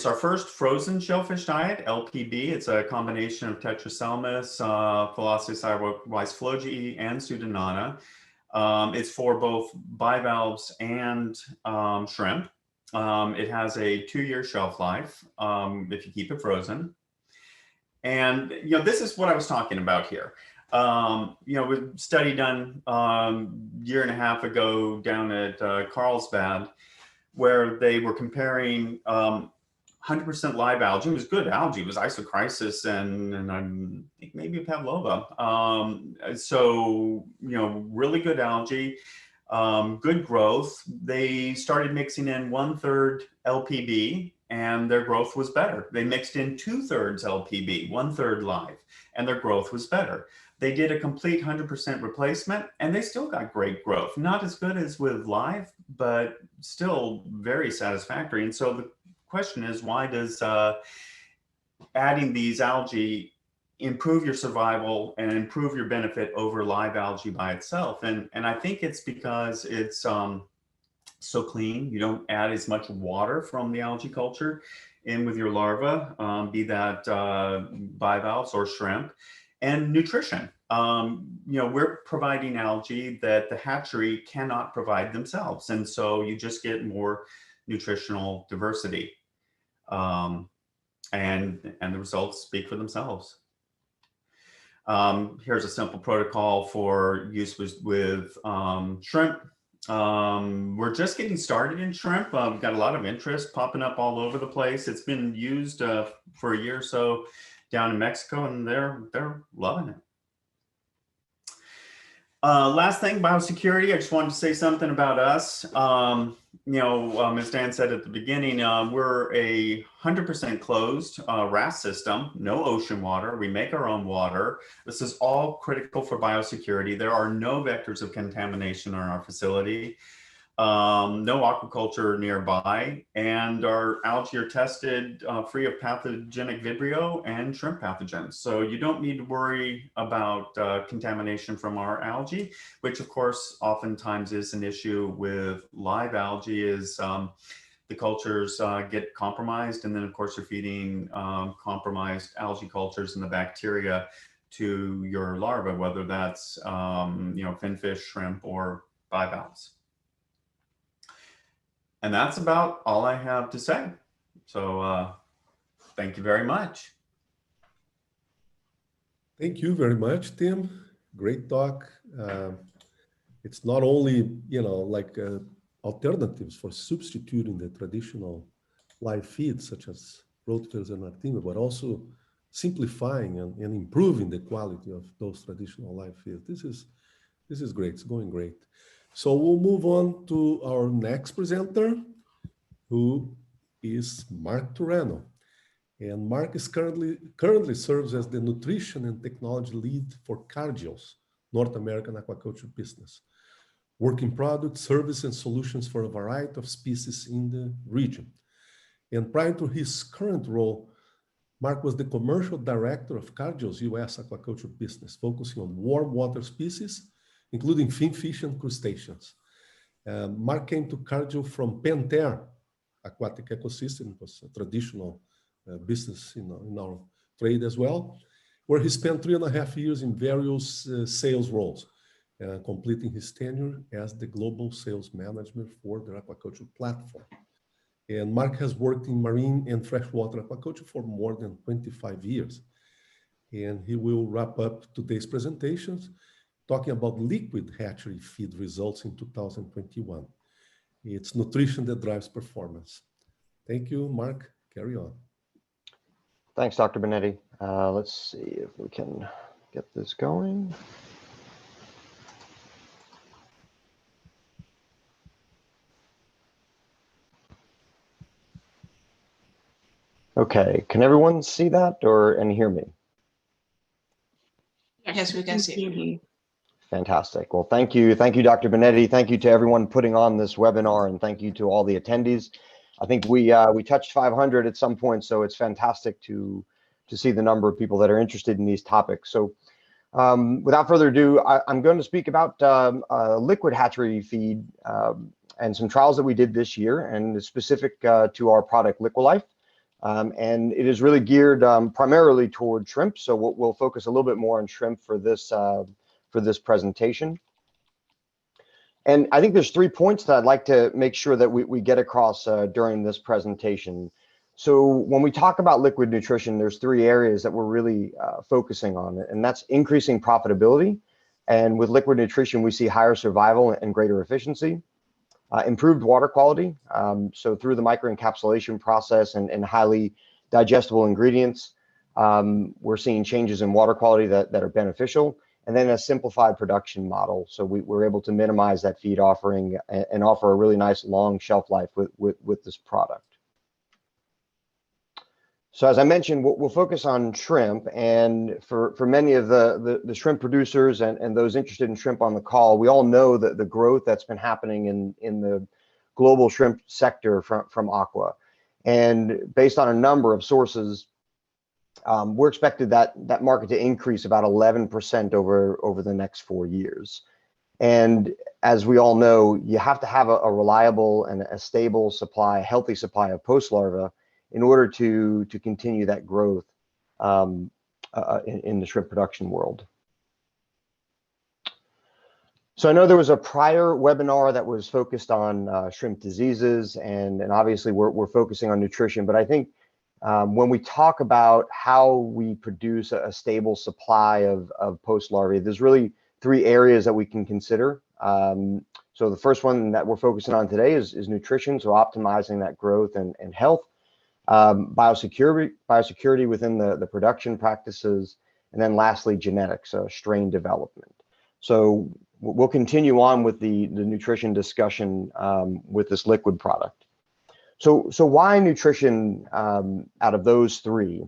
our first frozen shellfish diet, LPB. It's a combination of Tetraselmis, Phyllosis flogi, and Pseudonana. It's for both bivalves and shrimp. It has a 2-year shelf life if you keep it frozen. And this is what I was talking about here. With a study done year and a half ago down at Carlsbad, where they were comparing 100% live algae. It was good algae. It was Isochrysis and I think maybe Pavlova. So, really good algae, good growth. They started mixing in 1/3 LPB and their growth was better. They mixed in 2/3 LPB, 1/3 live, and their growth was better. They did a complete 100% replacement and they still got great growth. Not as good as with live, but still very satisfactory. And so the question is, why does adding these algae improve your survival and improve your benefit over live algae by itself? And I think it's because it's so clean. You don't add as much water from the algae culture in with your larva, be that bivalves or shrimp. And nutrition. We're providing algae that the hatchery cannot provide themselves. And so you just get more nutritional diversity. And the results speak for themselves. Here's a simple protocol for use with shrimp. We're just getting started in shrimp. We've got a lot of interest popping up all over the place. It's been used for a year or so down in Mexico, and they're loving it. Last thing, biosecurity. I just wanted to say something about us. As Dan said at the beginning, we're a 100% closed RAS system, no ocean water. We make our own water. This is all critical for biosecurity. There are no vectors of contamination in our facility. No aquaculture nearby, and our algae are tested free of pathogenic Vibrio and shrimp pathogens. So you don't need to worry about contamination from our algae, which of course oftentimes is an issue with live algae is the cultures get compromised, and then of course you're feeding compromised algae cultures and the bacteria to your larvae, whether that's finfish, shrimp, or bivalves. And that's about all I have to say. So thank you very much. Thank you very much, Tim. Great talk. It's not only, alternatives for substituting the traditional live feeds, such as rotifers and actinidin, but also simplifying and improving the quality of those traditional live feeds. This is great. It's going great. So we'll move on to our next presenter, who is Marc Turano. And Marc is currently serves as the nutrition and technology lead for Cargill's North American aquaculture business, working products, services, and solutions for a variety of species in the region. And prior to his current role, Marc was the commercial director of Cargill's U.S. aquaculture business, focusing on warm water species, including finfish and crustaceans. Marc came to Cargill from Pentair Aquatic Ecosystem. It was a traditional business in our trade as well, where he spent 3.5 years in various sales roles, completing his tenure as the global sales manager for their aquaculture platform. And Marc has worked in marine and freshwater aquaculture for more than 25 years. And he will wrap up today's presentations talking about liquid hatchery feed results in 2021. It's nutrition that drives performance. Thank you, Marc. Carry on. Thanks, Dr. Benetti. Let's see if we can get this going. Okay, can everyone see that and hear me? Yes, we can see you. Fantastic. Well, thank you, Dr. Benetti. Thank you to everyone putting on this webinar, and thank you to all the attendees. I think we touched 500 at some point, so it's fantastic to see the number of people that are interested in these topics. So without further ado, I'm going to speak about liquid hatchery feed and some trials that we did this year, and it's specific to our product Liquilife. And it is really geared primarily toward shrimp. So we'll focus a little bit more on shrimp for this presentation. And I think there's 3 points that I'd like to make sure that we get across during this presentation. So when we talk about liquid nutrition, there's 3 areas that we're really focusing on, and that's increasing profitability. And with liquid nutrition, we see higher survival and greater efficiency, improved water quality. So through the microencapsulation process and highly digestible ingredients, we're seeing changes in water quality that are beneficial. And then a simplified production model. So we're able to minimize that feed offering and offer a really nice long shelf life with this product. So as I mentioned, we'll focus on shrimp, and for many of the shrimp producers and those interested in shrimp on the call, we all know that the growth that's been happening in the global shrimp sector from aqua. And based on a number of sources, we're expected that market to increase about 11% over the next 4 years. And as we all know, you have to have a reliable and a stable supply, a healthy supply of post larva in order to continue that growth in the shrimp production world. So I know there was a prior webinar that was focused on shrimp diseases, and obviously we're focusing on nutrition, but I think when we talk about how we produce a stable supply of post larvae, there's really 3 areas that we can consider. So the first one that we're focusing on today is nutrition, so optimizing that growth and health. Biosecurity within the production practices, and then lastly, genetics, strain development. So we'll continue on with the nutrition discussion with this liquid product. So why nutrition out of those 3?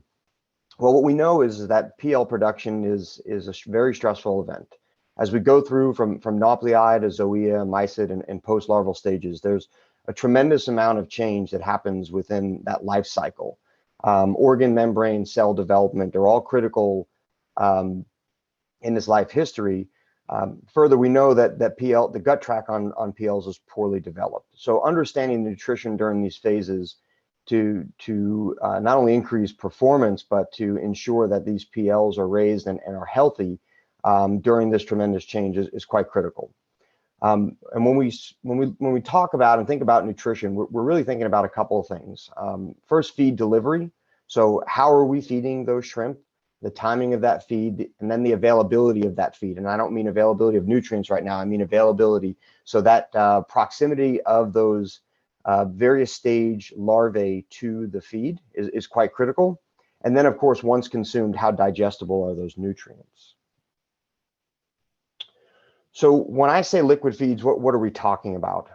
Well, what we know is that PL production is a very stressful event. As we go through from nauplii to zoea, mysid, and post-larval stages, there's a tremendous amount of change that happens within that life cycle. Organ, membrane, cell development, they're all critical in this life history. Further, we know that the gut tract on PLs is poorly developed. So understanding nutrition during these phases to not only increase performance, but to ensure that these PLs are raised and are healthy during this tremendous change is quite critical. And when we talk about and think about nutrition, we're really thinking about a couple of things. First, feed delivery. So how are we feeding those shrimp? The timing of that feed, and then the availability of that feed. And I don't mean availability of nutrients right now, I mean availability. So that proximity of those various stage larvae to the feed is quite critical. And then of course, once consumed, how digestible are those nutrients? So when I say liquid feeds, what are we talking about?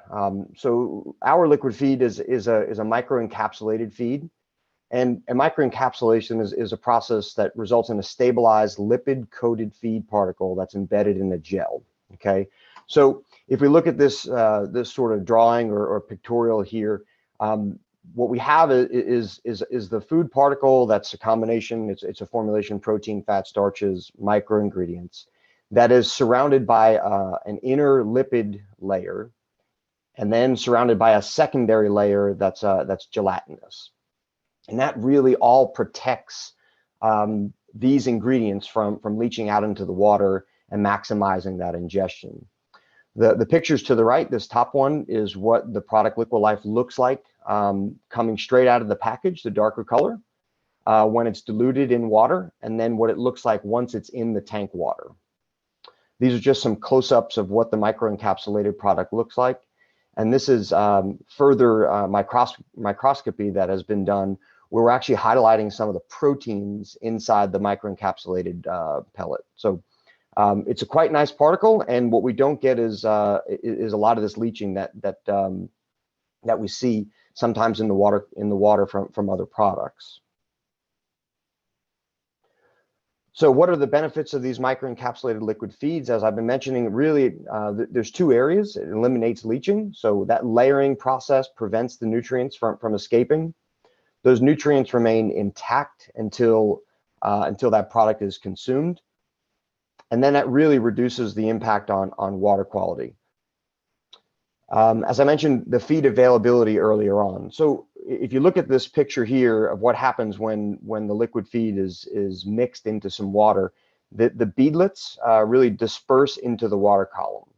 So our liquid feed is a microencapsulated feed. And microencapsulation is a process that results in a stabilized lipid-coated feed particle that's embedded in a gel. Okay, so if we look at this this sort of drawing or pictorial here, what we have is the food particle that's a combination. It's a formulation: protein, fat, starches, microingredients that is surrounded by an inner lipid layer, and then surrounded by a secondary layer that's gelatinous. And that really all protects these ingredients from leaching out into the water and maximizing that ingestion. The pictures to the right, this top one, is what the product Liquilife looks like coming straight out of the package, the darker color, when it's diluted in water, and then what it looks like once it's in the tank water. These are just some close-ups of what the microencapsulated product looks like. And this is further microscopy that has been done, where we're actually highlighting some of the proteins inside the microencapsulated pellet. So it's a quite nice particle, and what we don't get is a lot of this leaching that we see sometimes in the water from other products. So what are the benefits of these microencapsulated liquid feeds? As I've been mentioning, really, there's 2 areas. It eliminates leaching. So that layering process prevents the nutrients from escaping. Those nutrients remain intact until until that product is consumed. And then that really reduces the impact on water quality. As I mentioned, the feed availability earlier on. So if you look at this picture here of what happens when the liquid feed is mixed into some water, the beadlets really disperse into the water column.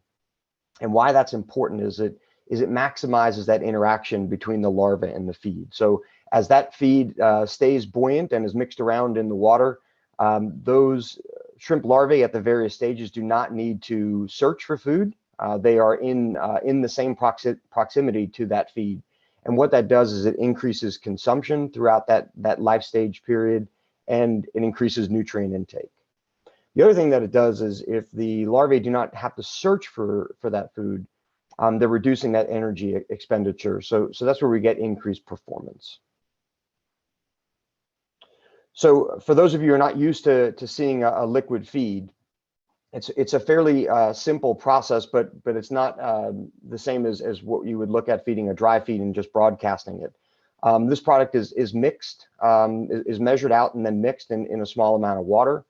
And why that's important is it maximizes that interaction between the larva and the feed. So as that feed stays buoyant and is mixed around in the water, those shrimp larvae at the various stages do not need to search for food. They are in the same proximity to that feed. And what that does is it increases consumption throughout that life stage period, and it increases nutrient intake. The other thing that it does is if the larvae do not have to search for that food, they're reducing that energy expenditure. So that's where we get increased performance. So for those of you who are not used to seeing a liquid feed, it's a fairly simple process, but it's not the same as what you would look at feeding a dry feed and just broadcasting it. This product is mixed, is measured out and then mixed in a small amount of water.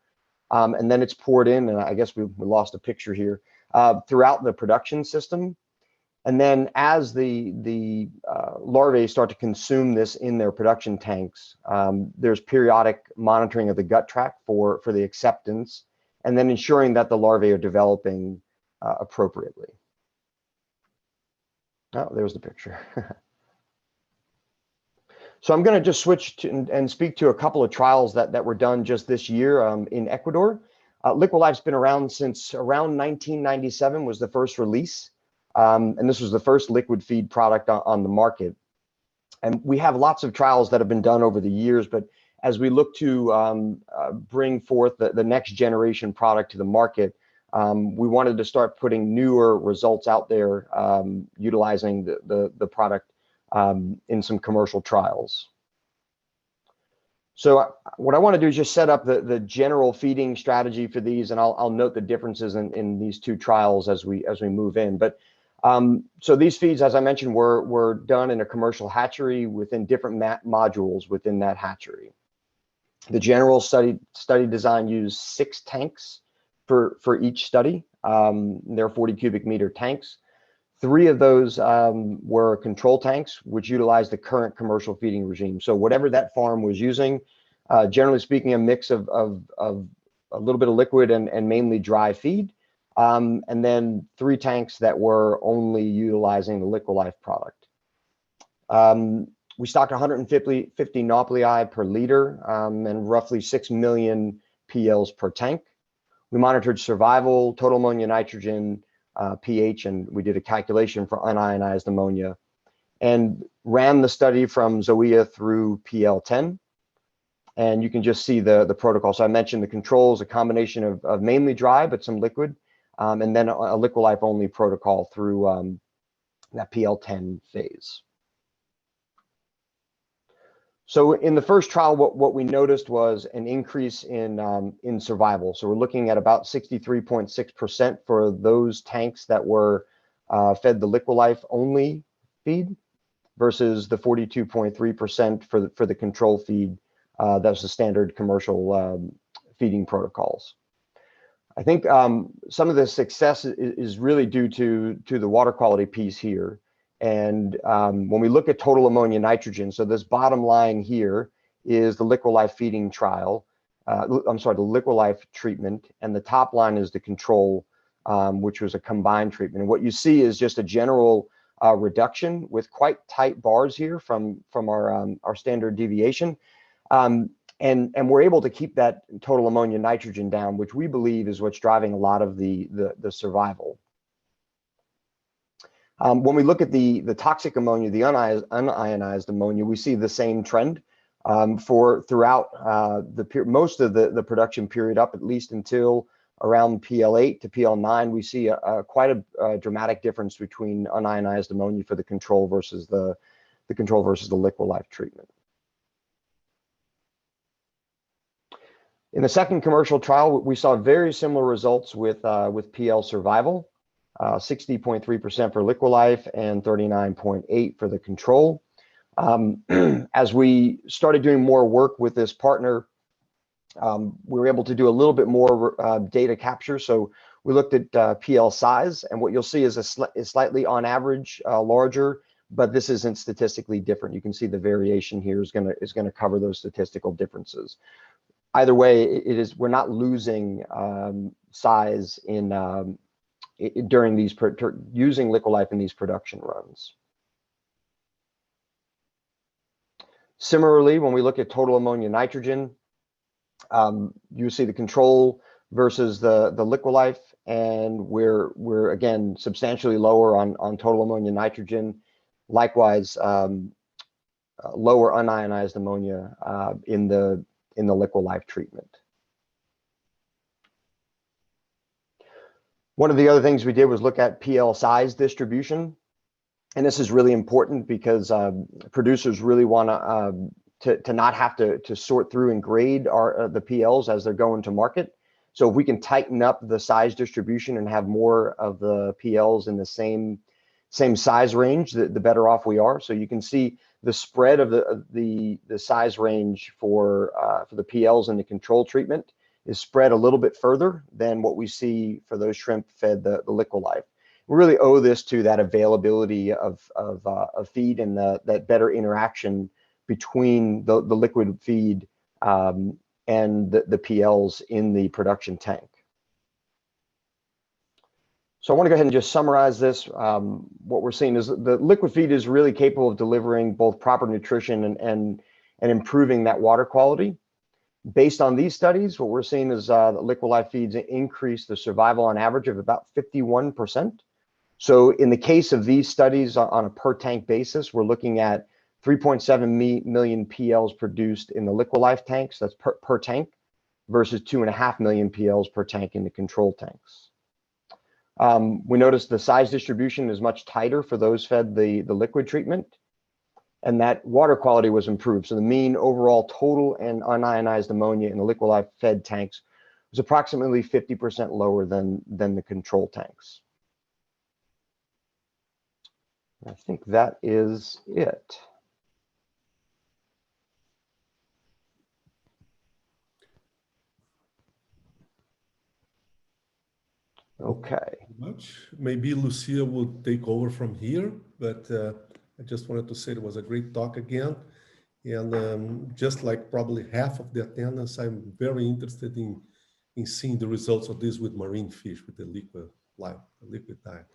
And then it's poured in, and I guess we lost a picture here, throughout the production system. And then as the larvae start to consume this in their production tanks, there's periodic monitoring of the gut tract for the acceptance, and then ensuring that the larvae are developing appropriately. Oh, there's the picture. So I'm going to just switch to and speak to a couple of trials that were done just this year in Ecuador. Liquilife's been around since around 1997 was the first release. And this was the first liquid feed product on the market. And we have lots of trials that have been done over the years, but as we look to bring forth the next generation product to the market, we wanted to start putting newer results out there, utilizing the product in some commercial trials. So what I want to do is just set up the general feeding strategy for these, and I'll note the differences in these two trials as we move in. But so these feeds, as I mentioned, were done in a commercial hatchery within different modules within that hatchery. The general study design used 6 tanks for each study. They're 40 cubic meter tanks. 3 of those were control tanks, which utilized the current commercial feeding regime. So whatever that farm was using, generally speaking, a mix of a little bit of liquid and mainly dry feed. And then 3 tanks that were only utilizing the Liquilife product. We stocked 150 nauplii per liter and roughly 6 million PLs per tank. We monitored survival, total ammonia nitrogen, pH, and we did a calculation for unionized ammonia and ran the study from Zoea through PL10. And you can just see the protocol. So I mentioned the controls, a combination of mainly dry, but some liquid. And then a Liquilife only protocol through that PL10 phase. So in the first trial, what we noticed was an increase in survival. So we're looking at about 63.6% for those tanks that were fed the Liquilife only feed versus the 42.3% for the control feed. That's the standard commercial feeding protocols. I think some of the success is really due to the water quality piece here. And when we look at total ammonia nitrogen, so this bottom line here is the Liquilife feeding trial. I'm sorry, the Liquilife treatment, and the top line is the control, which was a combined treatment. And what you see is just a general reduction with quite tight bars here from our standard deviation. And we're able to keep that total ammonia nitrogen down, which we believe is what's driving a lot of the survival. When we look at the toxic ammonia, the unionized ammonia, we see the same trend throughout most of the production period up at least until around PL8 to PL9. We see quite a dramatic difference between unionized ammonia for the control versus the Liquilife treatment. In the second commercial trial, we saw very similar results with PL survival. 60.3% for Liquilife and 39.8% for the control. As we started doing more work with this partner, We were able to do a little bit more data capture. So we looked at PL size, and what you'll see is slightly on average larger, but this isn't statistically different. You can see the variation here is gonna cover those statistical differences. Either way, we're not losing size in during these using Liquilife in these production runs. Similarly, when we look at total ammonia nitrogen, you see the control versus the Liquilife, and we're again substantially lower on total ammonia nitrogen. Likewise, lower unionized ammonia in the Liquilife treatment. One of the other things we did was look at PL size distribution. And this is really important because producers really want to not have to sort through and grade the PLs as they're going to market. So if we can tighten up the size distribution and have more of the PLs in the same size range, the better off we are. So you can see the spread of the size range for the PLs and the control treatment is spread a little bit further than what we see for those shrimp fed the Liquilife. We really owe this to that availability of feed and that better interaction between the liquid feed and the PLs in the production tank. So I want to go ahead and just summarize this. What we're seeing is the liquid feed is really capable of delivering both proper nutrition and improving that water quality. Based on these studies, what we're seeing is that Liquilife feeds increase the survival on average of about 51%. So in the case of these studies on a per tank basis, we're looking at 3.7 million PLs produced in the Liquilife tanks, that's per tank, versus 2.5 million PLs per tank in the control tanks. We noticed the size distribution is much tighter for those fed the liquid treatment, and that water quality was improved. So the mean overall total and unionized ammonia in the Liquilife fed tanks was approximately 50% lower than the control tanks. I think that is it. Okay. Much. Maybe Lucia will take over from here, but I just wanted to say it was a great talk again. And just like probably half of the attendance, I'm very interested in seeing the results of this with marine fish, with the liquid diet.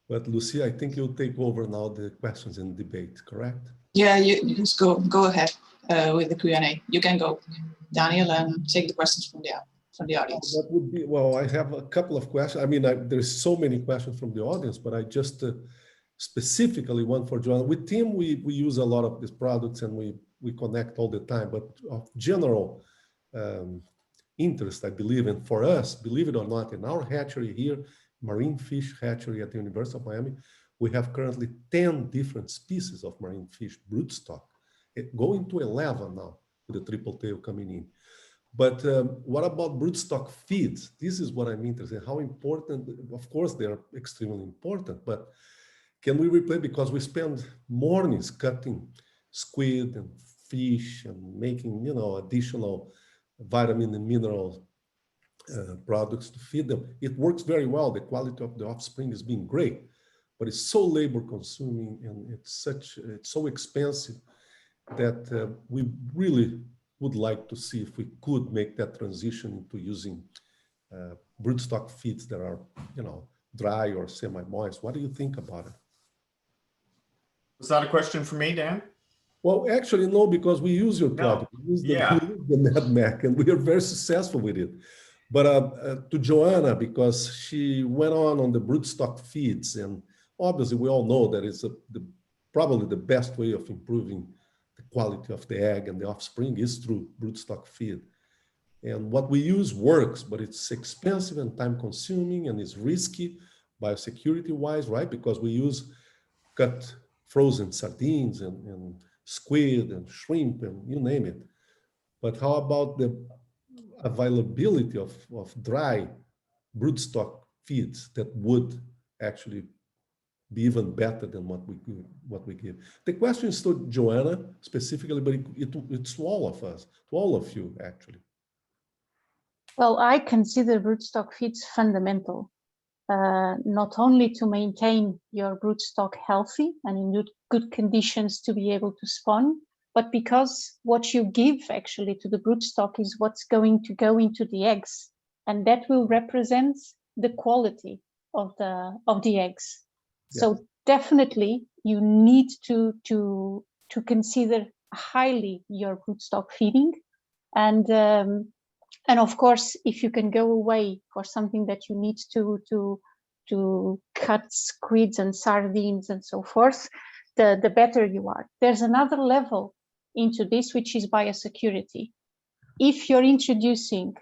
But Lucia, I think you'll take over now the questions and debate, correct? Yeah, you just go ahead with the Q&A. You can go, Daniel, and take the questions from the audience. That would be, well, I have a couple of questions. I mean, there's so many questions from the audience, but I just specifically one for Joana. With Tim, we use a lot of these products and we connect all the time, but of general interest, I believe, and for us, believe it or not, in our hatchery here, Marine Fish Hatchery at the University of Miami, we have currently 10 different species of marine fish broodstock, going to 11 now with the triple tail coming in. But what about broodstock feeds? This is what I'm interested in. How important, of course, they are extremely important, but can we replace, because we spend mornings cutting squid and fish and making, additional vitamin and mineral products to feed them. It works very well. The quality of the offspring is being great, but it's so labor consuming and it's so expensive that we really would like to see if we could make that transition into using broodstock feeds that are, dry or semi-moist. What do you think about it? Was that a question for me, Dan? Well, actually, no, because we use your product. No. We use the NetMac, and we are very successful with it. But to Joana, because she went on the broodstock feeds, and obviously we all know that it's probably the best way of improving the quality of the egg and the offspring is through broodstock feed. And what we use works, but it's expensive and time consuming and it's risky biosecurity wise, right? Because we use cut frozen sardines and squid and shrimp and you name it. But how about the availability of dry broodstock feeds that would actually be even better than what we give? The question is to Joana specifically, but it's to all of us, to all of you actually. Well, I consider broodstock feeds fundamental, not only to maintain your broodstock healthy and in good conditions to be able to spawn, but because what you give actually to the broodstock is what's going to go into the eggs, and that will represent the quality of the eggs. Yeah. So definitely you need to consider highly your broodstock feeding, and of course, if you can go away for something that you need to cut squids and sardines and so forth, the better you are. There's another level into this, which is biosecurity. If you're introducing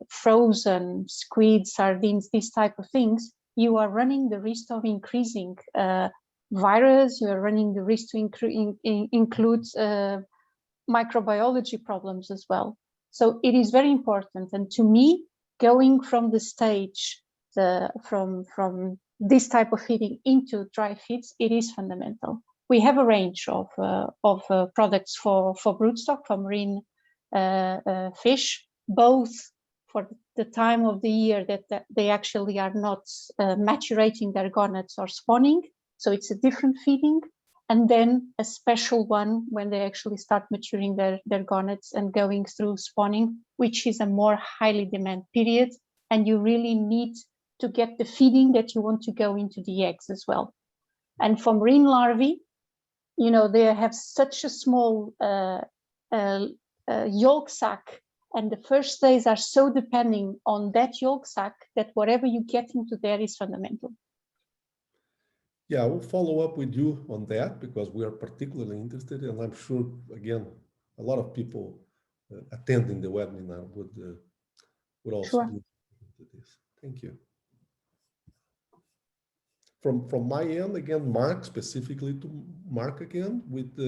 frozen squid, sardines, these type of things, you are running the risk of increasing virus. You are running the risk to include microbiology problems as well. So it is very important. And to me, going from the stage from this type of feeding into dry feeds, it is fundamental. We have a range of products for broodstock, for marine fish, both for the time of the year that they actually are not maturating their gonads or spawning. So it's a different feeding. And then a special one when they actually start maturing their gonads and going through spawning, which is a more highly demand period. And you really need to get the feeding that you want to go into the eggs as well. And for marine larvae, you know, they have such a small yolk sac, and the first days are so depending on that yolk sac that whatever you get into there is fundamental. Yeah, we'll follow up with you on that because we are particularly interested, and I'm sure, again, a lot of people attending the webinar would also be interested in this. Thank you. From my end, again, Marc, specifically to Marc again, with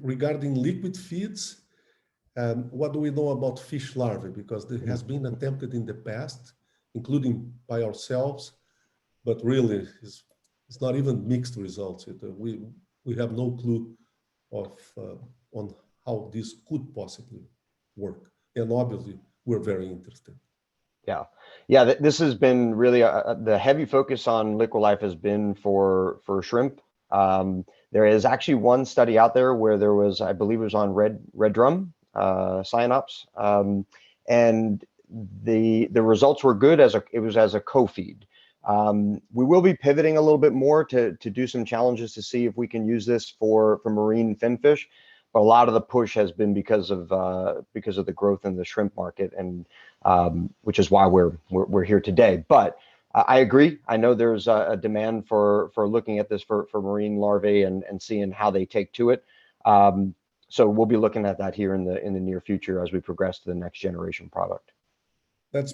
regarding liquid feeds, what do we know about fish larvae? Because it has been attempted in the past, including by ourselves, but really it's not even mixed results. We have no clue of on how this could possibly work, and obviously we're very interested. Yeah. This has been really the heavy focus on liquid life has been for shrimp. There is actually one study out there where there was, I believe it was on red drum cyanops, and the results were good as a co-feed. We will be pivoting a little bit more to do some challenges to see if we can use this for marine finfish, but a lot of the push has been because of the growth in the shrimp market, and which is why we're here today. But I agree. I know there's a demand for looking at this for marine larvae and seeing how they take to it. So we'll be looking at that here in the near future as we progress to the next generation product. Let's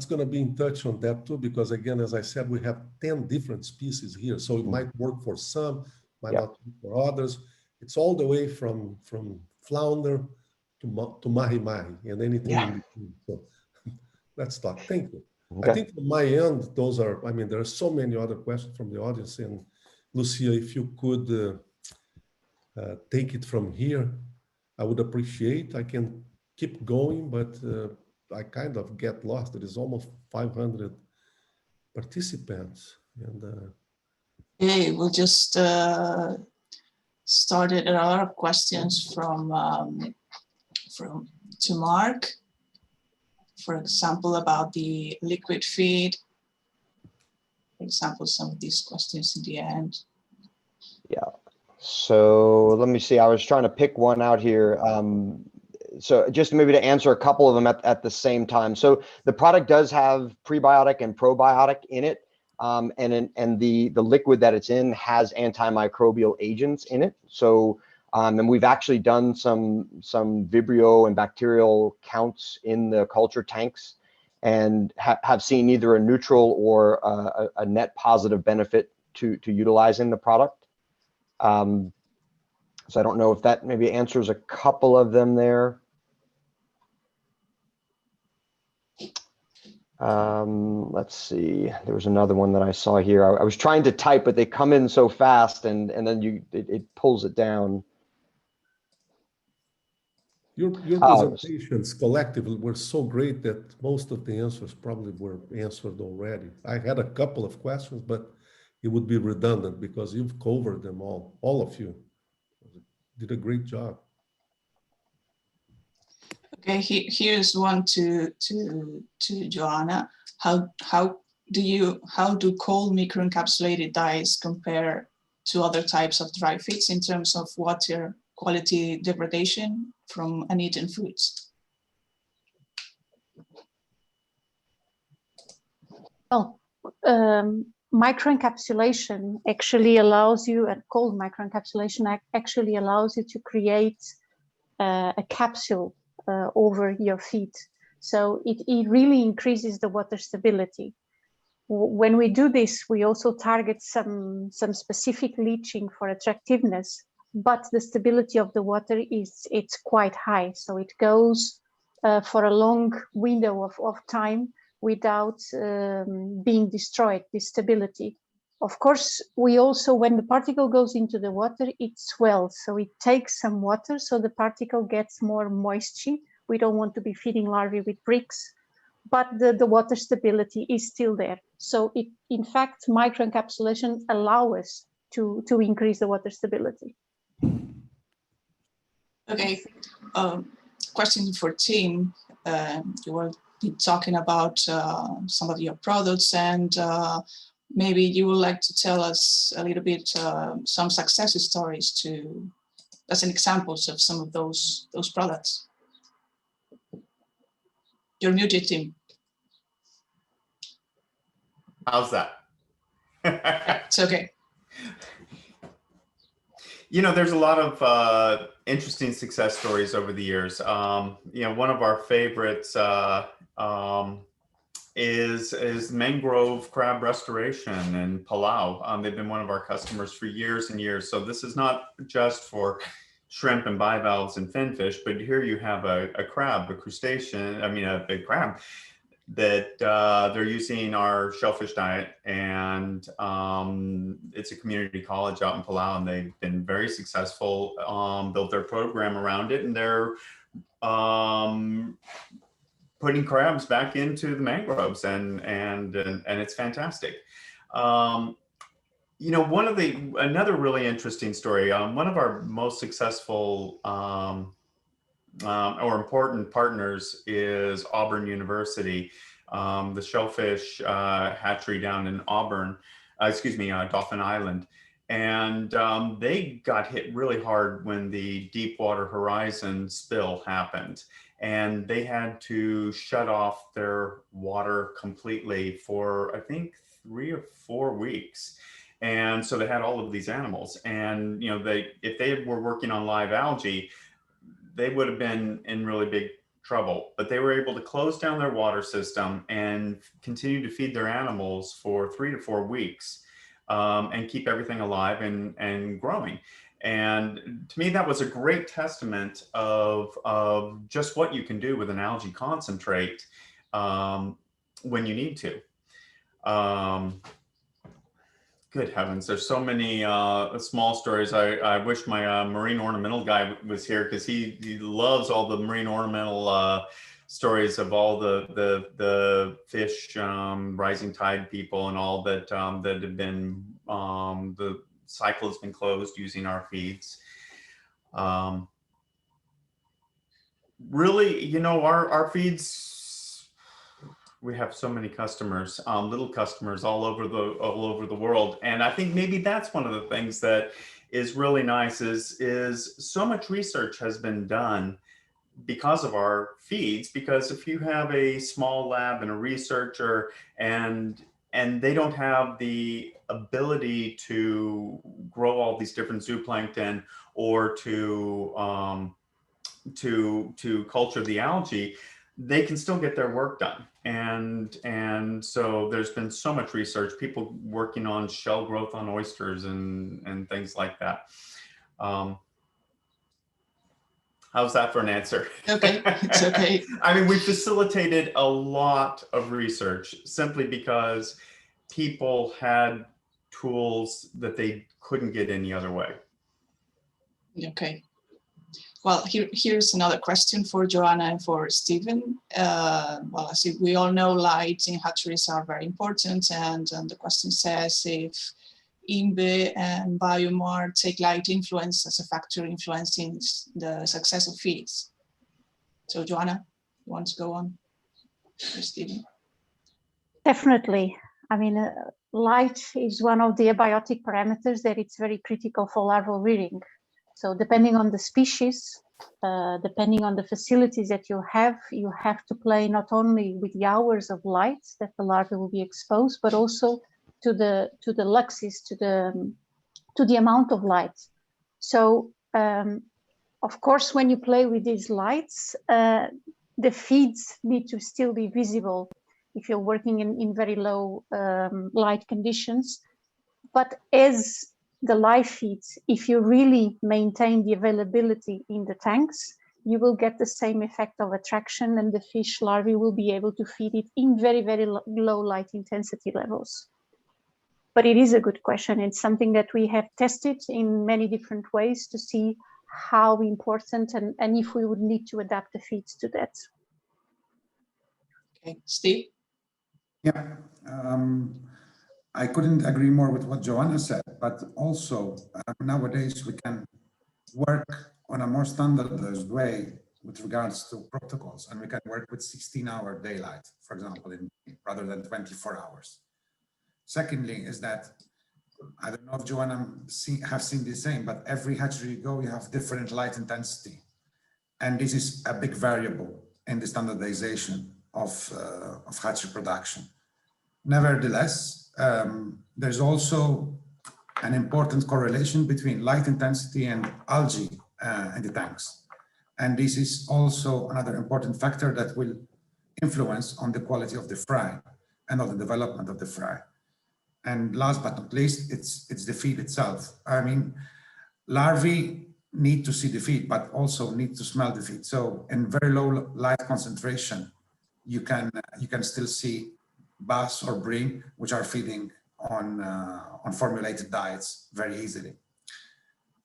going to be in touch on that too, because again, as I said, we have 10 different species here. So it might work for some, might not work for others. It's all the way from flounder to mahi-mahi and anything in between. So let's talk. Thank you. Okay. I think from my end, those are, I mean, there are so many other questions from the audience. And Lucia, if you could take it from here, I would appreciate. I can keep going, but I kind of get lost. There is almost 500 participants. And okay, we'll just started a lot of questions from to Marc, for example, about the liquid feed. For example, some of these questions in the end. Yeah. So let me see. I was trying to pick one out here. So just maybe to answer a couple of them at the same time. So the product does have prebiotic and probiotic in it. And the liquid that it's in has antimicrobial agents in it. So, and we've actually done some Vibrio and bacterial counts in the culture tanks and have seen either a neutral or a net positive benefit to utilizing the product. So I don't know if that maybe answers a couple of them there. Let's see, there was another one that I saw here. I was trying to type, but they come in so fast and then it pulls it down. Your presentations collectively were so great that most of the answers probably were answered already. I had a couple of questions, but it would be redundant because you've covered them all of you. Did a great job. Okay, here's one to Joana. How do cold microencapsulated dyes compare to other types of dry feeds in terms of water quality degradation from uneaten foods? Well, microencapsulation actually allows you, and cold microencapsulation actually allows you to create a capsule over your feed. So it really increases the water stability. When we do this, we also target some specific leaching for attractiveness, but the stability of the water it's quite high. So it goes for a long window of time without being destroyed, this stability. Of course, we also, when the particle goes into the water, it swells. So it takes some water, so the particle gets more moisture. We don't want to be feeding larvae with bricks, but the water stability is still there. So it, in fact, microencapsulation allows us to increase the water stability. Okay, question for Tim. You were talking about some of your products, and maybe you would like to tell us a little bit some success stories as an examples of some of those products. You're muted, Tim. How's that? It's okay. You know, there's a lot of interesting success stories over the years. You know, one of our favorites is mangrove crab restoration in Palau. They've been one of our customers for years and years. So this is not just for shrimp and bivalves and finfish, but here you have a crab, a crustacean, I mean, a big crab that they're using our shellfish diet, and it's a community college out in Palau, and they've been very successful, built their program around it, and they're putting crabs back into the mangroves, and it's fantastic. You know, another really interesting story, one of our most successful or important partners is Auburn University, the Shellfish hatchery down in Auburn, Dauphin Island. And they got hit really hard when the Deepwater Horizon spill happened. And they had to shut off their water completely for, I think, 3 or 4 weeks. And so they had all of these animals. And, you know, if they were working on live algae, they would have been in really big trouble, but they were able to close down their water system and continue to feed their animals for 3 to 4 weeks and keep everything alive and growing. And to me, that was a great testament of just what you can do with an algae concentrate when you need to. Good heavens, there's so many small stories. I wish my marine ornamental guy was here, because he loves all the marine ornamental stories of all the fish, rising tide people and all that that have been, the cycle has been closed using our feeds. Really, you know, our feeds, we have so many customers, little customers all over the world. And I think maybe that's one of the things that is really nice is so much research has been done because of our feeds. Because if you have a small lab and a researcher and they don't have the ability to grow all these different zooplankton or to culture the algae, they can still get their work done. And so there's been so much research, people working on shell growth on oysters and things like that. How's that for an answer? Okay, it's okay. I mean, we facilitated a lot of research simply because people had tools that they couldn't get any other way. Okay. Well, here's another question for Joana and for Stephen. Well, as we all know, light in hatcheries are very important, and the question says if INVE and BioMar take light influence as a factor influencing the success of feeds. So Joana, you want to go on? Or Stephen? Definitely. I mean, light is one of the abiotic parameters that it's very critical for larval rearing. So depending on the species, depending on the facilities that you have to play not only with the hours of light that the larvae will be exposed, but also to the luxes, to the amount of light. So of course, when you play with these lights, the feeds need to still be visible if you're working in very low light conditions. But as the live feeds, if you really maintain the availability in the tanks, you will get the same effect of attraction, and the fish larvae will be able to feed it in very, very low light intensity levels. But it is a good question. It's something that we have tested in many different ways to see how important and if we would need to adapt the feeds to that. Okay, Steve? Yeah, I couldn't agree more with what Joana said, but also nowadays we can work on a more standardized way with regards to protocols, and we can work with 16-hour daylight, for example, rather than 24 hours. Secondly, is that I don't know if Joana have seen the same, but every hatchery you go, you have different light intensity, and this is a big variable in the standardization of hatchery production. Nevertheless, there's also an important correlation between light intensity and algae in the tanks. And this is also another important factor that will influence on the quality of the fry and on the development of the fry. And last but not least, it's the feed itself. I mean, larvae need to see the feed, but also need to smell the feed. So in very low light concentration, you can still see bass or bream, which are feeding on formulated diets very easily.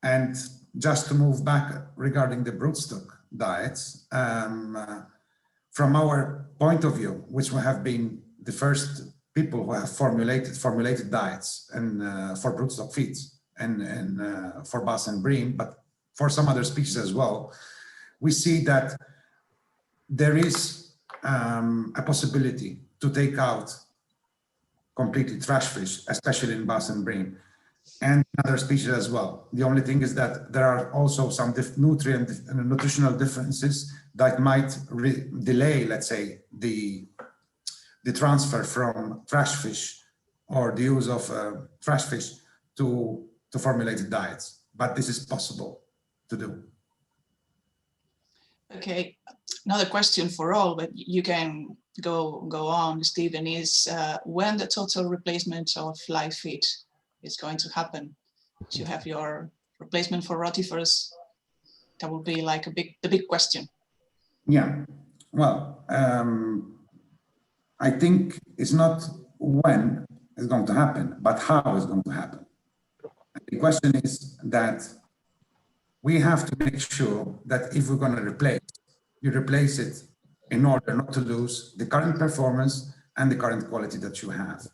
And just to move back regarding the broodstock diets, from our point of view, which we have been the first people who have formulated diets and for broodstock feeds and for bass and bream, but for some other species as well, we see that there is a possibility to take out completely trash fish, especially in bass and bream, and other species as well. The only thing is that there are also some nutrient and nutritional differences that might delay, let's say, the transfer from trash fish or the use of trash fish to formulated diets. But this is possible to do. Okay, another question for all, but you can go on, Stephen, is when the total replacement of live feed is going to happen? Do you have your replacement for rotifers? That will be like the big question. Yeah, well, I think it's not when it's going to happen, but how it's going to happen. The question is that we have to make sure that if we're going to replace, you replace it in order not to lose the current performance and the current quality that you have.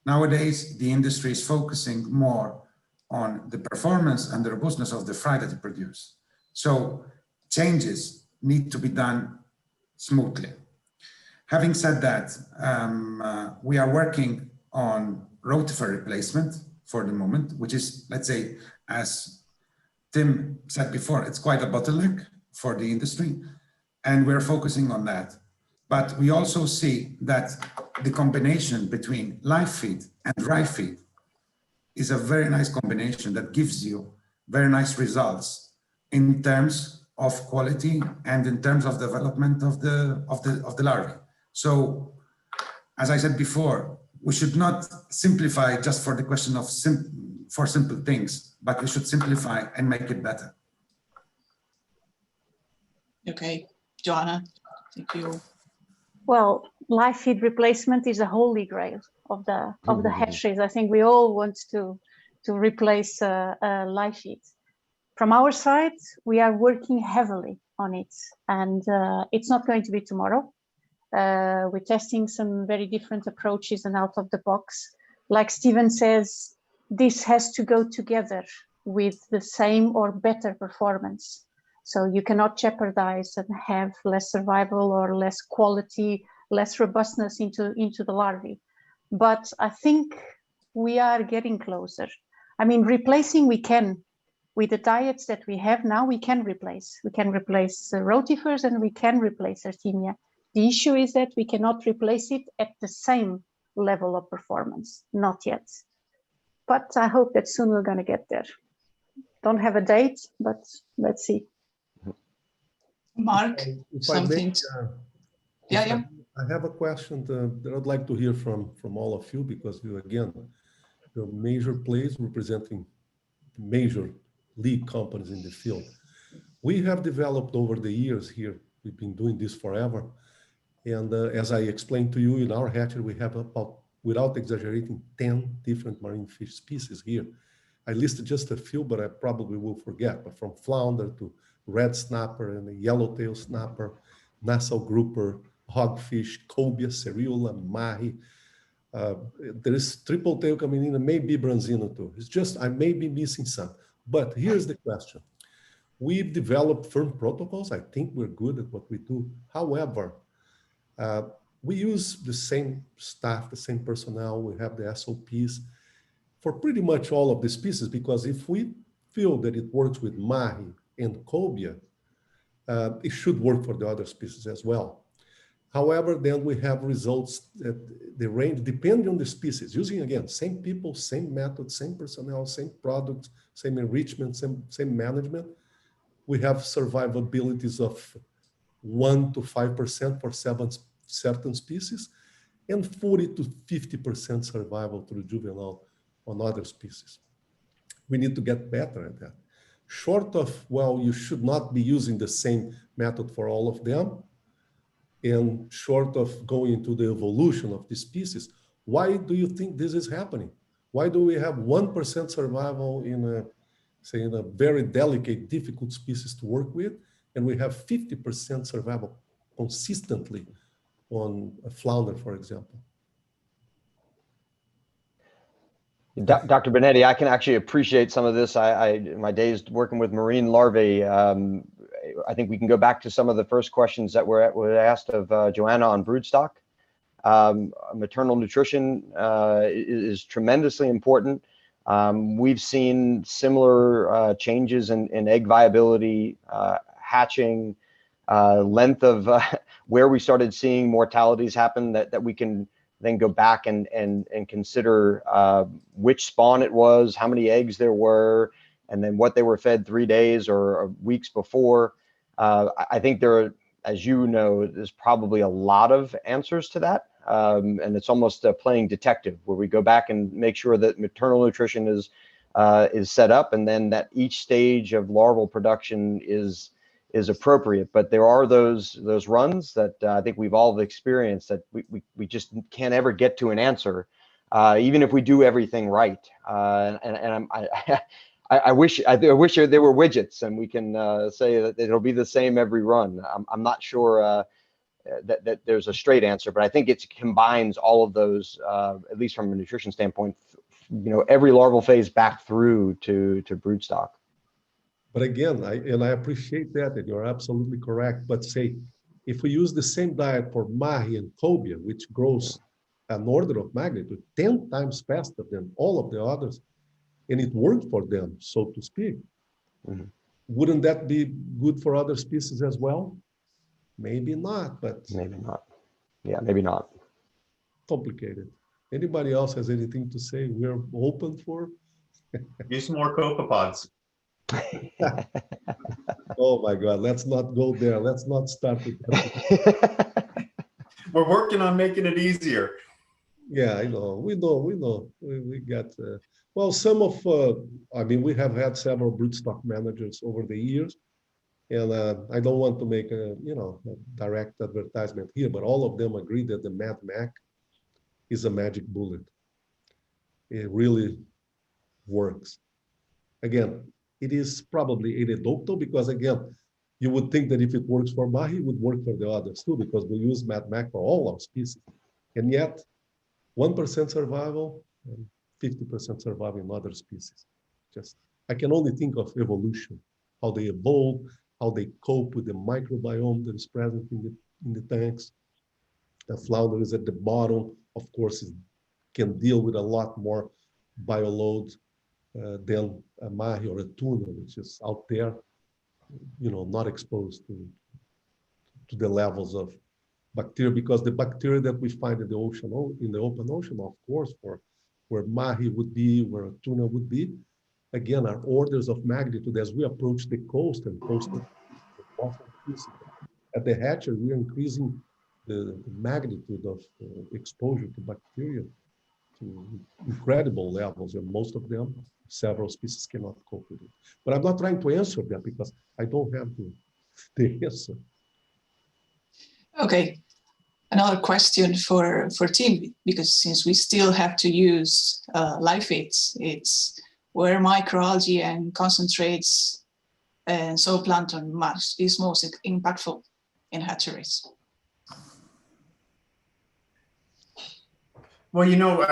Nowadays, the industry is focusing more on the performance and the robustness of the fry that you produce. So changes need to be done smoothly. Having said that, we are working on rotifer replacement for the moment, which is, let's say, as Tim said before, it's quite a bottleneck for the industry, and we're focusing on that. But we also see that the combination between live feed and dry feed is a very nice combination that gives you very nice results in terms of quality and in terms of development of the larvae. So, as I said before, we should not simplify just for the question of simple things, but we should simplify and make it better. Okay, Joana, thank you. Well, live feed replacement is a holy grail of the hatcheries. I think we all want to replace live feed. from our side, we are working heavily on it, and it's not going to be tomorrow. We're testing some very different approaches and out of the box. Like Steven says, this has to go together with the same or better performance. So you cannot jeopardize and have less survival or less quality, less robustness into the larvae. But I think we are getting closer. I mean, replacing we can. With the diets that we have now, we can replace. We can replace rotifers and we can replace Artemia. The issue is that we cannot replace it at the same level of performance, not yet. But I hope that soon we're going to get there. Don't have a date, but let's see. Marc, something. I have a question that I'd like to hear from all of you, because you, again, you're major players representing major league companies in the field. We have developed over the years here, we've been doing this forever. And as I explained to you, in our hatchery, we have about, without exaggerating, 10 different marine fish species here. I listed just a few, but I probably will forget, but from flounder to red snapper and a yellowtail snapper, Nassau grouper, hogfish, cobia, cereula, mahi. There is triple tail coming in and maybe branzino too. It's just, I may be missing some. But here's the question. We've developed firm protocols. I think we're good at what we do. However, we use the same staff, the same personnel. We have the SOPs for pretty much all of the species, because if we feel that it works with mahi and cobia, it should work for the other species as well. However, then we have results that they range depending on the species, using, again, same people, same method, same personnel, same products, same enrichment, same management. We have survivabilities of 1 to 5% for certain species, and 40 to 50% survival through juvenile on other species. We need to get better at that. Short of, well, you should not be using the same method for all of them, and short of going into the evolution of the species, why do you think this is happening? Why do we have 1% survival in a, say, in a very delicate, difficult species to work with, and we have 50% survival consistently on a flounder, for example? Dr. Benetti, I can actually appreciate some of this. My days working with marine larvae, I think we can go back to some of the first questions that were asked of Joana on broodstock. Maternal nutrition is tremendously important. We've seen similar changes in egg viability, hatching, length of where we started seeing mortalities happen, that we can then go back and consider which spawn it was, how many eggs there were, and then what they were fed 3 days or weeks before. I think there are, as you know, there's probably a lot of answers to that. And it's almost playing detective, where we go back and make sure that maternal nutrition is set up, and then that each stage of larval production is appropriate. But there are those runs that I think we've all experienced, that we just can't ever get to an answer, even if we do everything right. I wish there were widgets and we can say that it'll be the same every run. I'm not sure that there's a straight answer, but I think it combines all of those, at least from a nutrition standpoint, every larval phase back through to broodstock. But again, I appreciate that, and you're absolutely correct. But say, if we use the same diet for mahi and cobia, which grows an order of magnitude 10 times faster than all of the others, and it worked for them, so to speak, wouldn't that be good for other species as well? Maybe not, but... Maybe not. Yeah, maybe not. Complicated. Anybody else has anything to say? We're open for... Use more copepods. Oh my God, let's not go there. Let's not start with that. We're working on making it easier. Yeah, I know. We know. We got, well, some of, I mean, we have had several broodstock managers over the years, and I don't want to make a, a direct advertisement here, but all of them agree that the Mad Mac is a magic bullet. It really works. Again, it is probably anecdotal because again, you would think that if it works for mahi, it would work for the others too, because we use MAD-MAC for all our species. And yet 1% survival and 50% survival in other species. Just, I can only think of evolution, how they evolve, how they cope with the microbiome that is present in the tanks. The flounder is at the bottom, of course, can deal with a lot more bioload than a mahi or a tuna, which is out there, you know, not exposed to the levels of bacteria, because the bacteria that we find in the ocean, in the open ocean, of course, for where mahi would be, where a tuna would be, again, are orders of magnitude as we approach the coast and coastal. At the hatchery, we are increasing the magnitude of exposure to bacteria to incredible levels, and most of them, several species cannot cope with it. But I'm not trying to answer that because I don't have the answer. Okay, another question for Tim, because since we still have to use live feeds, it's where microalgae and concentrates and zooplankton is most impactful in hatcheries. Well, you know,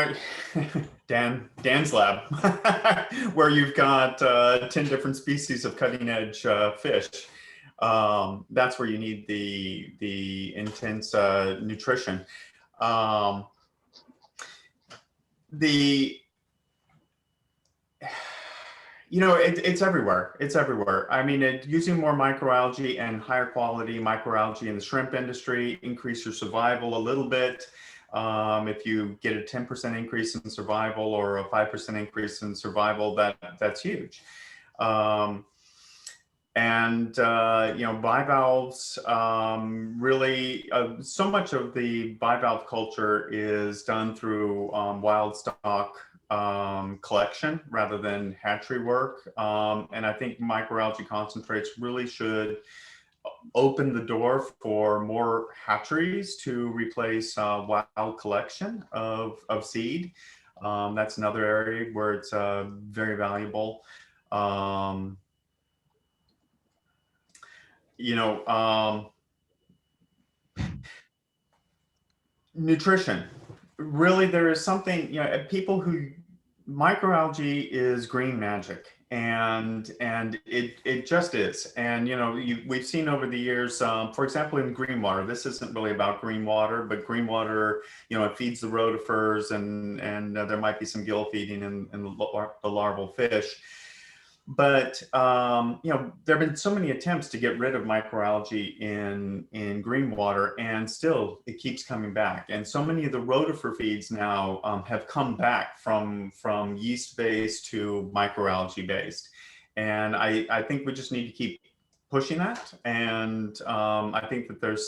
Dan's lab, where you've got 10 different species of cutting edge fish. That's where you need the intense nutrition. You know, it's everywhere. It's everywhere. I mean, using more microalgae and higher quality microalgae in the shrimp industry increase your survival a little bit. If you get a 10% increase in survival or a 5% increase in survival, that's huge. You know, bivalves, really, so much of the bivalve culture is done through wild stock collection rather than hatchery work. And I think microalgae concentrates really should open the door for more hatcheries to replace wild collection of seed. That's another area where it's very valuable. You know, nutrition. Really, there is something, you know, people who, microalgae is green magic, and it just is. And, you know, we've seen over the years, for example, in green water, this isn't really about green water, but green water, you know, it feeds the rotifers, and there might be some gill feeding in the larval fish. But, you know, there have been so many attempts to get rid of microalgae in green water, and still it keeps coming back. And so many of the rotifer feeds now have come back from yeast-based to microalgae-based. And I think we just need to keep pushing that. And I think that there's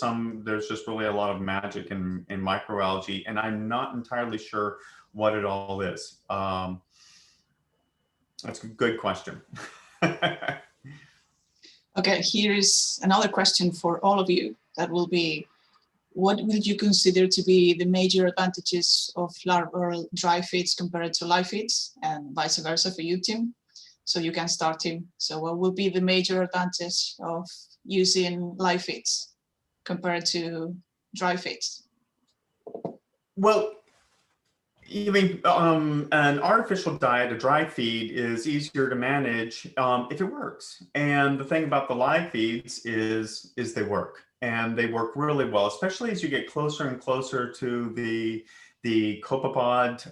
just really a lot of magic in microalgae, and I'm not entirely sure what it all is. That's a good question. Okay, here is another question for all of you. That will be, what would you consider to be the major advantages of larval dry feeds compared to live feeds, and vice versa for you, Tim? So you can start, Tim. So what will be the major advantage of using live feeds compared to dry feeds? Well, you mean an artificial diet, a dry feed, is easier to manage if it works. And the thing about the live feeds is they work, and they work really well, especially as you get closer and closer to the copepod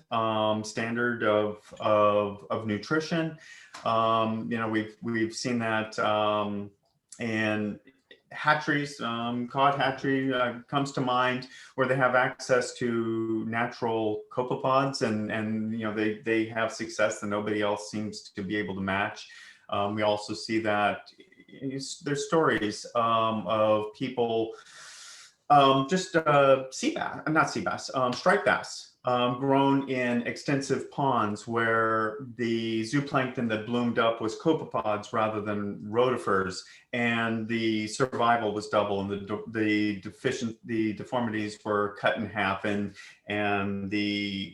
standard of nutrition. You know, we've seen that in hatcheries. Cod hatchery comes to mind, where they have access to natural copepods, and you know, they have success that nobody else seems to be able to match. We also see that there's stories of people just sea bass, not sea bass, striped bass, grown in extensive ponds where the zooplankton that bloomed up was copepods rather than rotifers, and the survival was double, and the deformities were cut in half, and the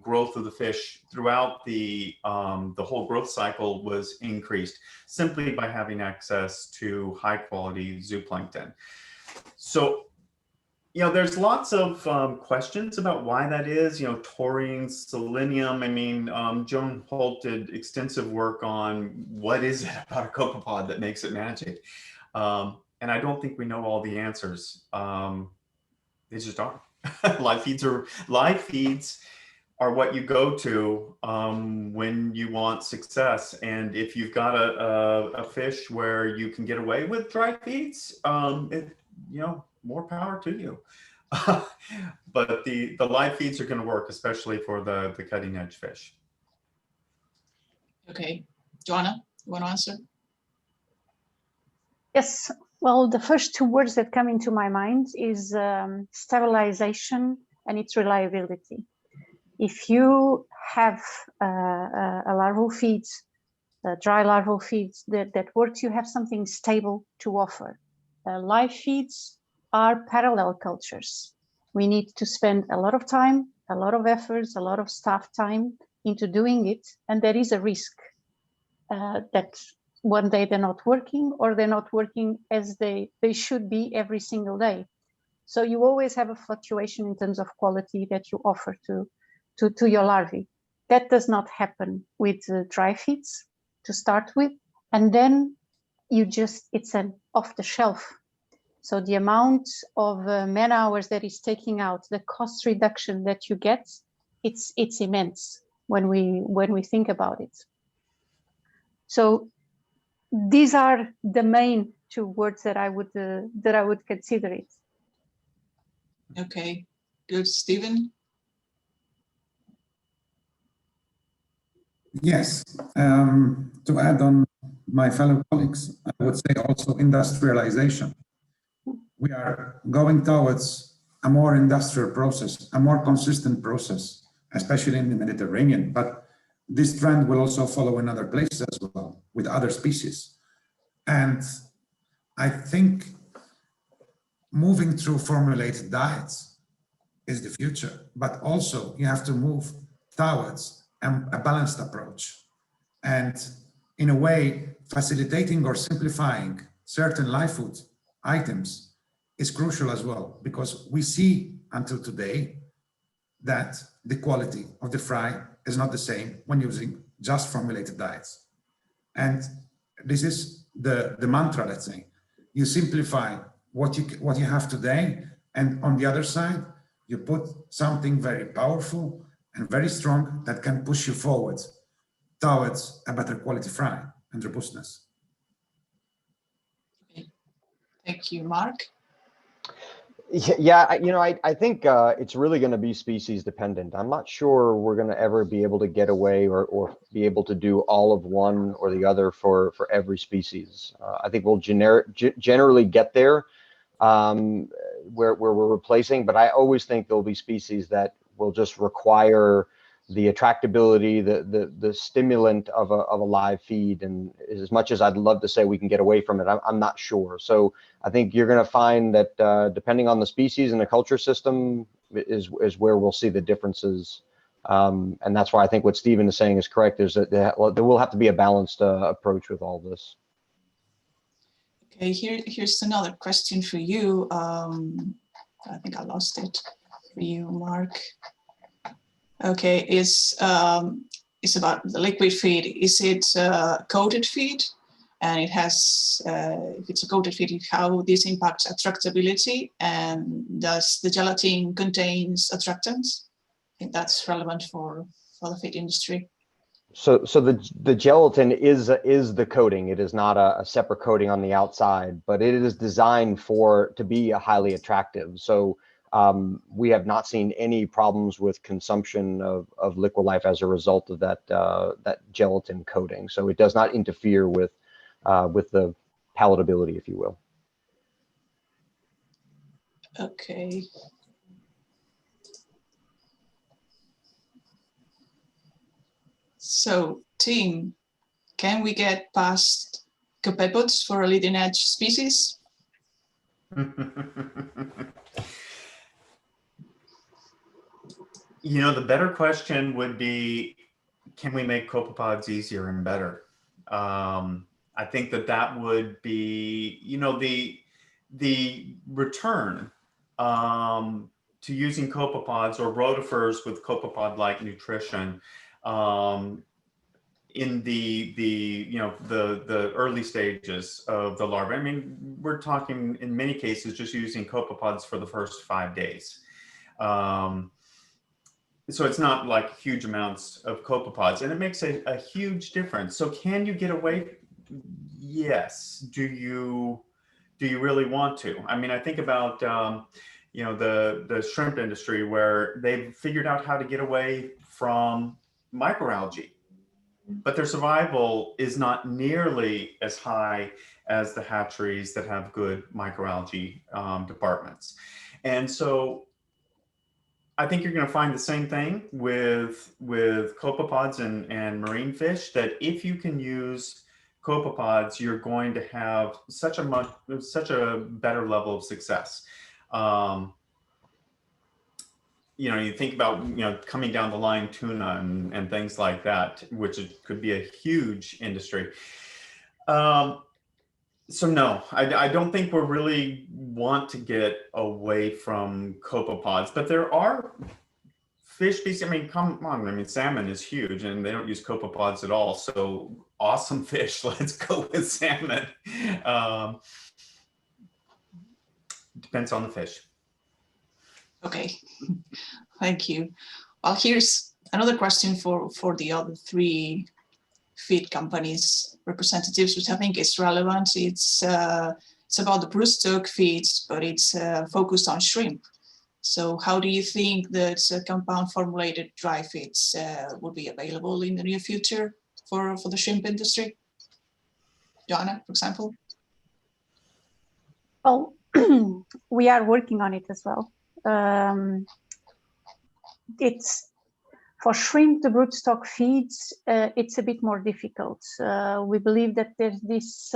growth of the fish throughout the whole growth cycle was increased simply by having access to high quality zooplankton. So, you know, there's lots of questions about why that is, you know, taurine, selenium. I mean, Joan Holt did extensive work on what is it about a copepod that makes it magic. And I don't think we know all the answers. They just aren't. Live feeds are what you go to when you want success. And if you've got a fish where you can get away with dry feeds, you know, more power to you. But the live feeds are going to work, especially for the cutting edge fish. Okay, Joana, you want to answer? Yes, well, the first two words that come into my mind is sterilization and its reliability. If you have a larval feed, dry larval feeds that works, you have something stable to offer. Live feeds are parallel cultures. We need to spend a lot of time, a lot of efforts, a lot of staff time into doing it, and there is a risk that one day they're not working, or they're not working as they should be every single day. So you always have a fluctuation in terms of quality that you offer to your larvae. That does not happen with dry feeds to start with, and then it's an off the shelf. So the amount of man hours that is taking out, the cost reduction that you get, it's immense when we think about it. So these are the main two words that I would consider it. Okay, good. Stephen? Yes, to add on my fellow colleagues, I would say also industrialization. We are going towards a more industrial process, a more consistent process, especially in the Mediterranean. But this trend will also follow in other places as well, with other species. And I think moving through formulated diets is the future, but also you have to move towards a balanced approach. And in a way, facilitating or simplifying certain live food items is crucial as well, because we see until today that the quality of the fry is not the same when using just formulated diets. And this is the mantra, let's say. You simplify what you have today, and on the other side, you put something very powerful and very strong that can push you forward towards a better quality fry and robustness. Okay. Thank you, Marc. Yeah, you know, I think it's really going to be species dependent. I'm not sure we're going to ever be able to get away or be able to do all of one or the other for every species. I think we'll generally get there where we're replacing, but I always think there'll be species that will just require the attractability, the stimulant of a live feed. And as much as I'd love to say we can get away from it, I'm not sure. So I think you're going to find that depending on the species and the culture system is where we'll see the differences. And that's why I think what Stephen is saying is correct, is that there will have to be a balanced approach with all this. Okay, here's another question for you. I think I lost it for you, Marc. Okay, it's about the liquid feed. Is it coated feed? And it has, if it's a coated feed, how this impacts attractability, and does the gelatin contains attractants? I think that's relevant for the feed industry. So the gelatin is the coating. It is not a separate coating on the outside, but it is designed to be a highly attractive. So we have not seen any problems with consumption of Liquilife as a result of that gelatin coating. So it does not interfere with the palatability, if you will. Okay. So, team, can we get past copepods for a leading edge species? You know, the better question would be, can we make copepods easier and better? I think that would be, you know, the return to using copepods or rotifers with copepod-like nutrition in the early stages of the larvae. I mean, we're talking in many cases just using copepods for the first 5 days. So it's not like huge amounts of copepods, and it makes a huge difference. So can you get away? Yes. Do you really want to? I mean, I think about you know, the shrimp industry, where they've figured out how to get away from microalgae, but their survival is not nearly as high as the hatcheries that have good microalgae departments. And so I think you're going to find the same thing with copepods and marine fish, that if you can use copepods, you're going to have such a better level of success. You know, you think about, you know, coming down the line tuna and things like that, which could be a huge industry. So no, I don't think we really want to get away from copepods, but there are fish species. I mean, come on, I mean, salmon is huge and they don't use copepods at all. So awesome fish, let's go with salmon. Depends on the fish. Okay, thank you. Well, here's another question for the other three feed companies representatives, which I think is relevant. It's about the Broodstock feeds, but it's focused on shrimp. So how do you think that compound formulated dry feeds will be available in the near future for the shrimp industry? Joana, for example? Well, we are working on it as well. It's for shrimp, the broodstock feeds, it's a bit more difficult. We believe that there's this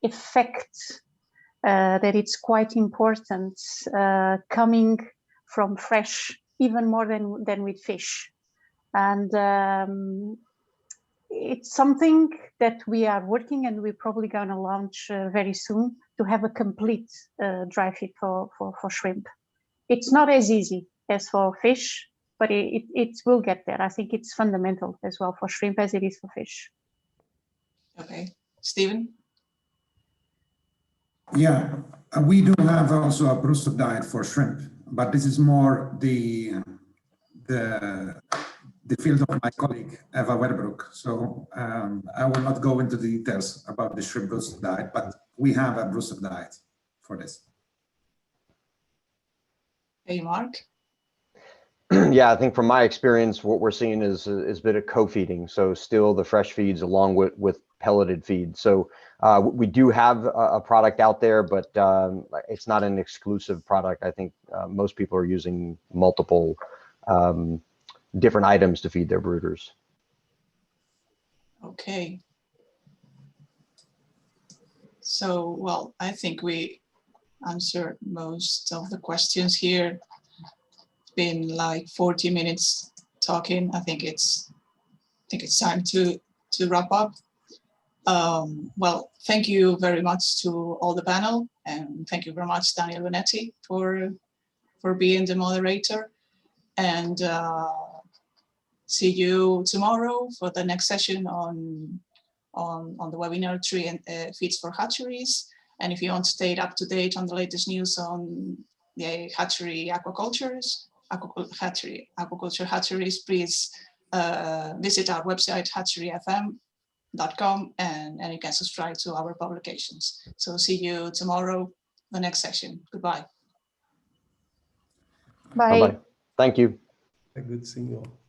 effect that it's quite important coming from fresh, even more than with fish. And it's something that we are working, and we're probably going to launch very soon, to have a complete dry feed for shrimp. It's not as easy as for fish, but it will get there. I think it's fundamental as well for shrimp as it is for fish. Okay, Stephen? Yeah, we do have also a Broodstock diet for shrimp, but this is more the field of my colleague, Eva Werbroek. So I will not go into the details about the shrimp Broodstock diet, but we have a Broodstock diet for this. Hey, Marc? Yeah, I think from my experience, what we're seeing is a bit of co-feeding. So still the fresh feeds along with pelleted feed. So we do have a product out there, but it's not an exclusive product. I think most people are using multiple different items to feed their brooders. Okay. So, well, I think we answered most of the questions here. It's been like 40 minutes talking. I think it's time to wrap up. Well, thank you very much to all the panel, and thank you very much, Daniel Benetti, for being the moderator. And see you tomorrow for the next session on the webinar Tree and Feeds for Hatcheries. And if you want to stay up to date on the latest news on the hatchery aquaculture hatcheries, please visit our website hatcheryfm.com, and you can subscribe to our publications. So see you tomorrow, the next session. Goodbye. Bye. Bye-bye. Thank you. Good seeing you all.